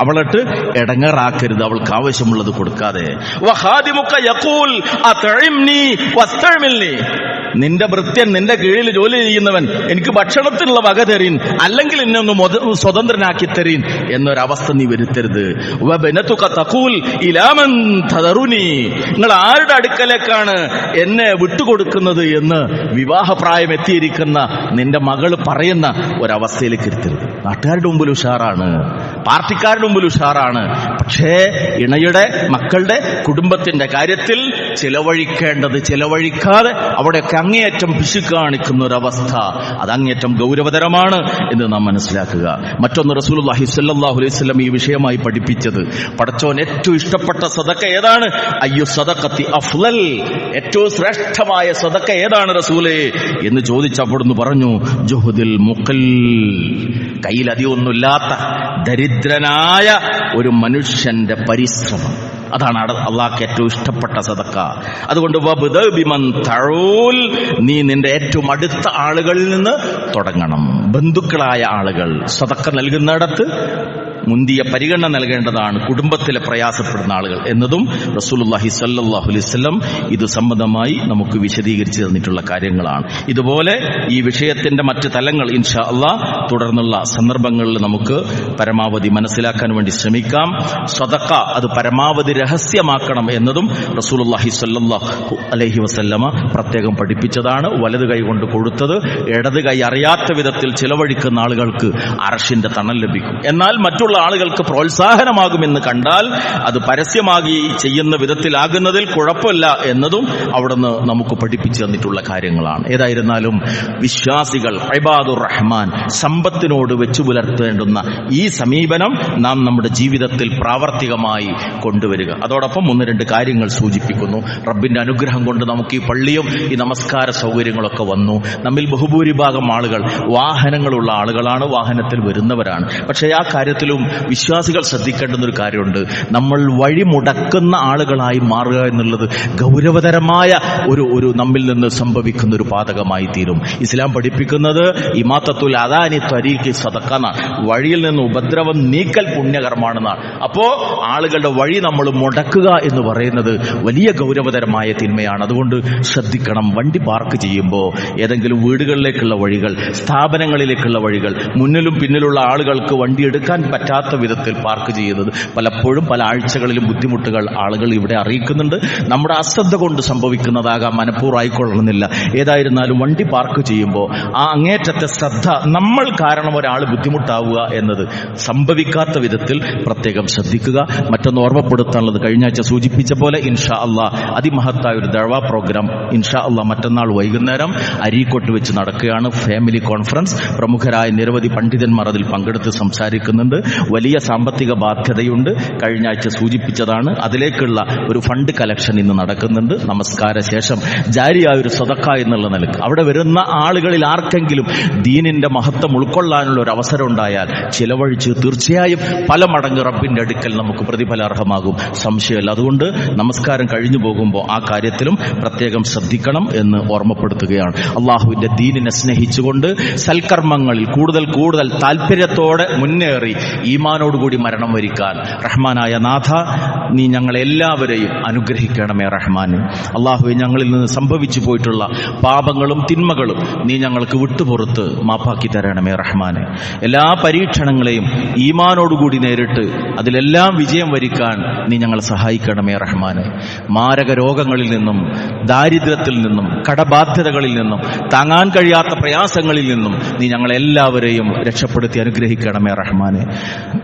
അവളിട്ട് ഇടങ്ങേറാക്കരുത്, അവൾക്ക് ആവശ്യമുള്ളത് കൊടുക്കാതെ. വഖാദിമുക യഖൂൽ അത്ഇംനി വസ്തഅമിൽനി, നിന്റെ ഭൃത്യൻ, നിന്റെ കീഴിൽ ജോലി ചെയ്യുന്നവൻ എനിക്ക് ഭക്ഷണത്തിനുള്ള വക തരീൻ, അല്ലെങ്കിൽ എന്നെ ഒന്ന് സ്വതന്ത്രനാക്കി തരീൻ എന്നൊരവസ്ഥ നീ വരുത്തരുത്. വബനതുക തഖൂൽ ഇലാമൻ തദറുനി, നിങ്ങൾ ആരുടെ അടുക്കലേക്കാണ് എന്നെ വിട്ടുകൊടുക്കുന്നത് എന്ന് വിവാഹപ്രായം എത്തിയിരിക്കുന്ന നിന്റെ മകൾ പറയുന്ന ഒരവസ്ഥയിലേക്ക് ഇരുത്തരുത്. നാട്ടുകാരുടെ മുമ്പിൽ ഉഷാറാണ്, പാർട്ടിക്കാരുടെ മുമ്പിൽ ഉഷാറാണ്, പക്ഷേ ഇണയുടെ, മക്കളുടെ, കുടുംബത്തിന്റെ കാര്യത്തിൽ ചിലവഴിക്കേണ്ടത് ചിലവഴിക്കാതെ അവിടെയൊക്കെ അങ്ങേയറ്റം പിശുക്ക് കാണിക്കുന്ന ഒരവസ്ഥ, അത് അങ്ങേയറ്റം ഗൗരവതരമാണ് എന്ന് നാം മനസ്സിലാക്കുക. മറ്റൊന്ന്, റസൂലുള്ളാഹി സ്വല്ലല്ലാഹു അലൈഹി വസല്ലം ഈ വിഷയമായി പഠിപ്പിച്ചത്, പടച്ചോൻ ഏറ്റവും ഇഷ്ടപ്പെട്ട സദഖ ഏതാണ്? അയ്യു സദഖത്തി അഫ്ളൽ, ഏറ്റവും ശ്രേഷ്ഠമായ സദഖ ഏതാണ് റസൂലേ എന്ന് ചോദിച്ചപ്പോഴൊന്ന് പറഞ്ഞു, ജുഹുദിൽ മുഖൽ, കയ്യിലധികമൊന്നുമില്ലാത്ത ദരിദ്രനായ ഒരു മനുഷ്യന്റെ പരിശ്രമം, അതാണ് അള്ളാഹ്ക്ക് ഏറ്റവും ഇഷ്ടപ്പെട്ട സദഖ. അതുകൊണ്ട് വബ്ദ ബിമൻ തഊൽ, നീ നിന്റെ ഏറ്റവും അടുത്ത ആളുകളിൽ നിന്ന് തുടങ്ങണം. ബന്ധുക്കളായ ആളുകൾ സദഖ നൽകുന്നിടത്ത് മുന്തിയ പരിഗണന നൽകേണ്ടതാണ്. കുടുംബത്തിലെ പ്രയാസപ്പെടുന്ന ആളുകൾ എന്നതും റസൂലുള്ളാഹി സ്വല്ലല്ലാഹു അലൈഹി വസല്ലം ഇത് സംബന്ധമായി നമുക്ക് വിശദീകരിച്ചു തന്നിട്ടുള്ള കാര്യങ്ങളാണ്. ഇതുപോലെ ഈ വിഷയത്തിന്റെ മറ്റ് തലങ്ങൾ ഇൻഷാ അല്ലാഹ് തുടർന്നുള്ള സന്ദർഭങ്ങളിൽ നമുക്ക് പരമാവധി മനസ്സിലാക്കാൻ വേണ്ടി ശ്രമിക്കാം. സദഖ അത് പരമാവധി രഹസ്യമാക്കണം എന്നതും റസൂലുള്ളാഹി സ്വല്ലല്ലാഹു അലൈഹി വസല്ലമ പ്രത്യേകം പഠിപ്പിച്ചതാണ്. വലത് കൈ കൊണ്ട് കൊടുത്തത് ഇടത് കൈ അറിയാത്ത വിധത്തിൽ ചിലവഴിക്കുന്ന ആളുകൾക്ക് അർശിന്റെ തണൽ ലഭിക്കും. എന്നാൽ മറ്റുള്ള ആളുകൾക്ക് പ്രോത്സാഹനമാകുമെന്ന് കണ്ടാൽ അത് പരസ്യമാക്കി ചെയ്യുന്ന വിധത്തിലാകുന്നതിൽ കുഴപ്പമില്ല എന്നതും അവിടുന്ന് നമുക്ക് പഠിപ്പിച്ചു തന്നിട്ടുള്ള കാര്യങ്ങളാണ്. ഏതായിരുന്നാലും വിശ്വാസികൾ ഇബാദുർ റഹ്മാൻ സമ്പത്തിനോട് വെച്ചു പുലർത്തേണ്ടുന്ന ഈ സമീപനം നാം നമ്മുടെ ജീവിതത്തിൽ പ്രാവർത്തികമായി കൊണ്ടുവരിക. അതോടൊപ്പം 1-2 കാര്യങ്ങൾ സൂചിപ്പിക്കുന്നു. റബ്ബിന്റെ അനുഗ്രഹം കൊണ്ട് നമുക്ക് ഈ പള്ളിയും ഈ നമസ്കാര സൗകര്യങ്ങളൊക്കെ വന്നു. നമ്മിൽ ബഹുഭൂരിഭാഗം ആളുകൾ വാഹനങ്ങളുള്ള ആളുകളാണ്, വാഹനത്തിൽ വരുന്നവരാണ്. പക്ഷേ ആ കാര്യത്തിലും കാര്യത്തിലും വിശ്വാസികൾ ശ്രദ്ധിക്കേണ്ടുന്ന ഒരു കാര്യമുണ്ട്. നമ്മൾ വഴി മുടക്കുന്ന ആളുകളായി മാറുക എന്നുള്ളത് ഗൗരവതരമായ ഒരു നമ്മിൽ നിന്ന് സംഭവിക്കുന്ന ഒരു പാതകമായി തീരും. ഇസ്ലാം പഠിപ്പിക്കുന്നത് ഇമാത്തത്തുൽ അദാനി ത്വരീഖി സദഖ എന്നാണ്. വഴിയിൽ നിന്ന് ഉപദ്രവം നീക്കൽ പുണ്യകർമാണെന്നാണ്. അപ്പോ ആളുകളുടെ വഴി നമ്മൾ മുടക്കുക എന്ന് പറയുന്നത് വലിയ ഗൗരവതരമായ തിന്മയാണ്. അതുകൊണ്ട് ശ്രദ്ധിക്കണം. വണ്ടി പാർക്ക് ചെയ്യുമ്പോൾ ഏതെങ്കിലും വീടുകളിലേക്കുള്ള വഴികൾ, സ്ഥാപനങ്ങളിലേക്കുള്ള വഴികൾ, മുന്നിലും പിന്നിലുള്ള ആളുകൾക്ക് വണ്ടി എടുക്കാൻ പറ്റാത്ത വിധത്തിൽ പാർക്ക് ചെയ്യുന്നത് പലപ്പോഴും പല ആഴ്ചകളിലും ബുദ്ധിമുട്ടുകൾ ആളുകൾ ഇവിടെ അറിയിക്കുന്നുണ്ട്. നമ്മുടെ അശ്രദ്ധ കൊണ്ട് സംഭവിക്കുന്നതാകാം, മനഃപൂർവ്വമായിക്കൊള്ളണമെന്നില്ല. ഏതായിരുന്നാലും വണ്ടി പാർക്ക് ചെയ്യുമ്പോൾ ആ അങ്ങേറ്റത്തെ ശ്രദ്ധ, നമ്മൾ കാരണം ഒരാൾ ബുദ്ധിമുട്ടാവുക എന്നത് സംഭവിക്കാത്ത വിധത്തിൽ പ്രത്യേകം ശ്രദ്ധിക്കുക. മറ്റൊന്ന് ഓർമ്മപ്പെടുത്താനുള്ളത്, കഴിഞ്ഞ ആഴ്ച സൂചിപ്പിച്ച പോലെ ഇൻഷാ അള്ളാഹ് അതിമഹത്തായ ഒരു ദഅ്വ പ്രോഗ്രാം ഇൻഷാ അള്ളാഹ് മറ്റന്നാൾ വൈകുന്നേരം അരീക്കോട്ട് വെച്ച് നടക്കുകയാണ്. Family conference. പ്രമുഖരായ നിരവധി പണ്ഡിതന്മാർ അതിൽ പങ്കെടുത്ത് സംസാരിക്കുന്നുണ്ട്. വലിയ സാമ്പത്തിക ബാധ്യതയുണ്ട്, കഴിഞ്ഞ ആഴ്ച സൂചിപ്പിച്ചതാണ്. അതിലേക്കുള്ള ഒരു ഫണ്ട് കലക്ഷൻ ഇന്ന് നടക്കുന്നുണ്ട്. നമസ്കാര ശേഷം ജാരിയായ ഒരു സദഖ എന്നുള്ള നിലക്ക് അവിടെ വരുന്ന ആളുകളിൽ ആർക്കെങ്കിലും ദീനിന്റെ മഹത്വം ഉൾക്കൊള്ളാനുള്ള ഒരു അവസരം ഉണ്ടായാൽ ചിലവഴിച്ച് തീർച്ചയായും പല മടങ്ങ് റബ്ബിന്റെ അടുക്കൽ നമുക്ക് പ്രതിഫലാർഹമാകും, സംശയമല്ല. അതുകൊണ്ട് നമസ്കാരം കഴിഞ്ഞു പോകുമ്പോൾ ആ കാര്യത്തിലും പ്രത്യേകം ശ്രദ്ധിക്കണം എന്ന് ഓർമ്മപ്പെടുത്തുകയാണ്. അള്ളാഹുവിന്റെ ദീനിനെ സ്നേഹിച്ചുകൊണ്ട് സൽക്കർമ്മങ്ങളിൽ കൂടുതൽ കൂടുതൽ താല്പര്യത്തോടെ മുന്നേറി ഈമാനോടുകൂടി മരണം വരിക്കാൻ റഹ്മാനായ നാഥ നീ ഞങ്ങളെല്ലാവരെയും അനുഗ്രഹിക്കണമേ റഹ്മാൻ. അള്ളാഹുവെ, ഞങ്ങളിൽ നിന്ന് സംഭവിച്ചു പോയിട്ടുള്ള പാപങ്ങളും തിന്മകളും നീ ഞങ്ങൾക്ക് വിട്ടുപുറത്ത് മാപ്പാക്കി തരണമേ റഹ്മാനെ. എല്ലാ പരീക്ഷണങ്ങളെയും ഈമാനോടുകൂടി നേരിട്ട് അതിലെല്ലാം വിജയം വരിക്കാൻ നീ ഞങ്ങളെ സഹായിക്കണമേ റഹ്മാനെ. മാരക രോഗങ്ങളിൽ നിന്നും, ദാരിദ്ര്യത്തിൽ നിന്നും, കടബാധ്യതകളിൽ നിന്നും, താങ്ങാൻ കഴിയാത്ത പ്രയാസങ്ങളിൽ നിന്നും നീ ഞങ്ങളെല്ലാവരെയും രക്ഷപ്പെടുത്തി അനുഗ്രഹിക്കണമേ റഹ്മാനെ.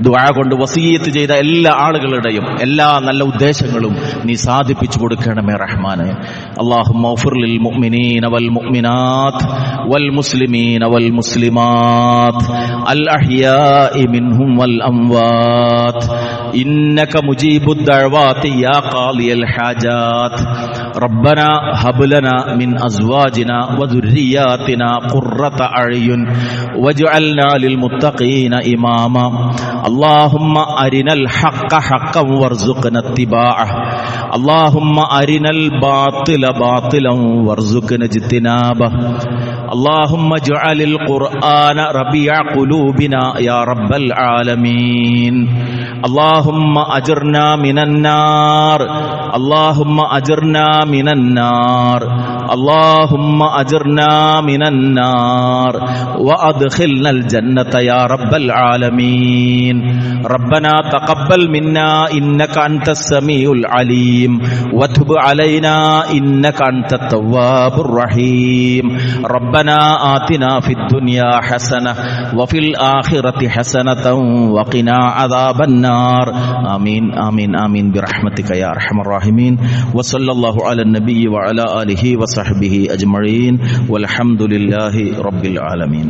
ദുആ കൊണ്ട് വസിയ്യത്ത് ചെയ്ത എല്ലാ ആളുകളുടെയും എല്ലാ നല്ല ഉദ്ദേശങ്ങളും നീ സാധിപ്പിച്ചു കൊടുക്കണമേ റഹ്മാനെ. അല്ലാഹുമ്മ ഗ്ഫിർ ലിൽ മുഅ്മിനീന വൽ മുഅ്മിനാത്ത് വൽ മുസ്ലിമീന വൽ മുസ്ലിമാത്ത് അൽ അഹ്യാഇ മിൻഹും വൽ അംവാത്ത് ഇന്നക മുജീബുദ് ദഅവാതി യാ ഖാദിയൽ ഹാജാത്ത്. റബ്ബനാ ഹബ് ലനാ മിൻ അസ്വാജിനാ വദുർരിയാതിനാ ഖുർറത അഅ്യുൻ വജ്അൽനാ ലിൽ മുത്തഖീന ഇമാമാ. അല്ലാഹുമ്മ അരിനൽ ഹഖ്ഖ ഹഖ്ഖൻ വർസുഖ്നാ ഇത്തിബാഅഹ്. അല്ലാഹുമ്മ അരിനൽ ബാത്തില ബാത്തിലൻ വർസുഖ്നാ ഇജ്തിനാബഹ്. اللهم اجعل القرآن ربيع قلوبنا يا رب العالمين. اللهم أجرنا من النار. اللهم أجرنا من النار. اللهم أجرنا من النار وأدخلنا الجنة يا رب العالمين. ربنا تقبل منا إنك أنت السميع العليم وتب علينا إنك أنت التواب الرحيم. ربنا آتنا في الدنيا حسنة وفي الآخرة حسنة وقنا عذاب النار. آمين آمين آمين برحمتك يا أرحم الراحمين. وصلى الله على النبي وعلى آله وصحبه أجمعين والحمد لله رب العالمين.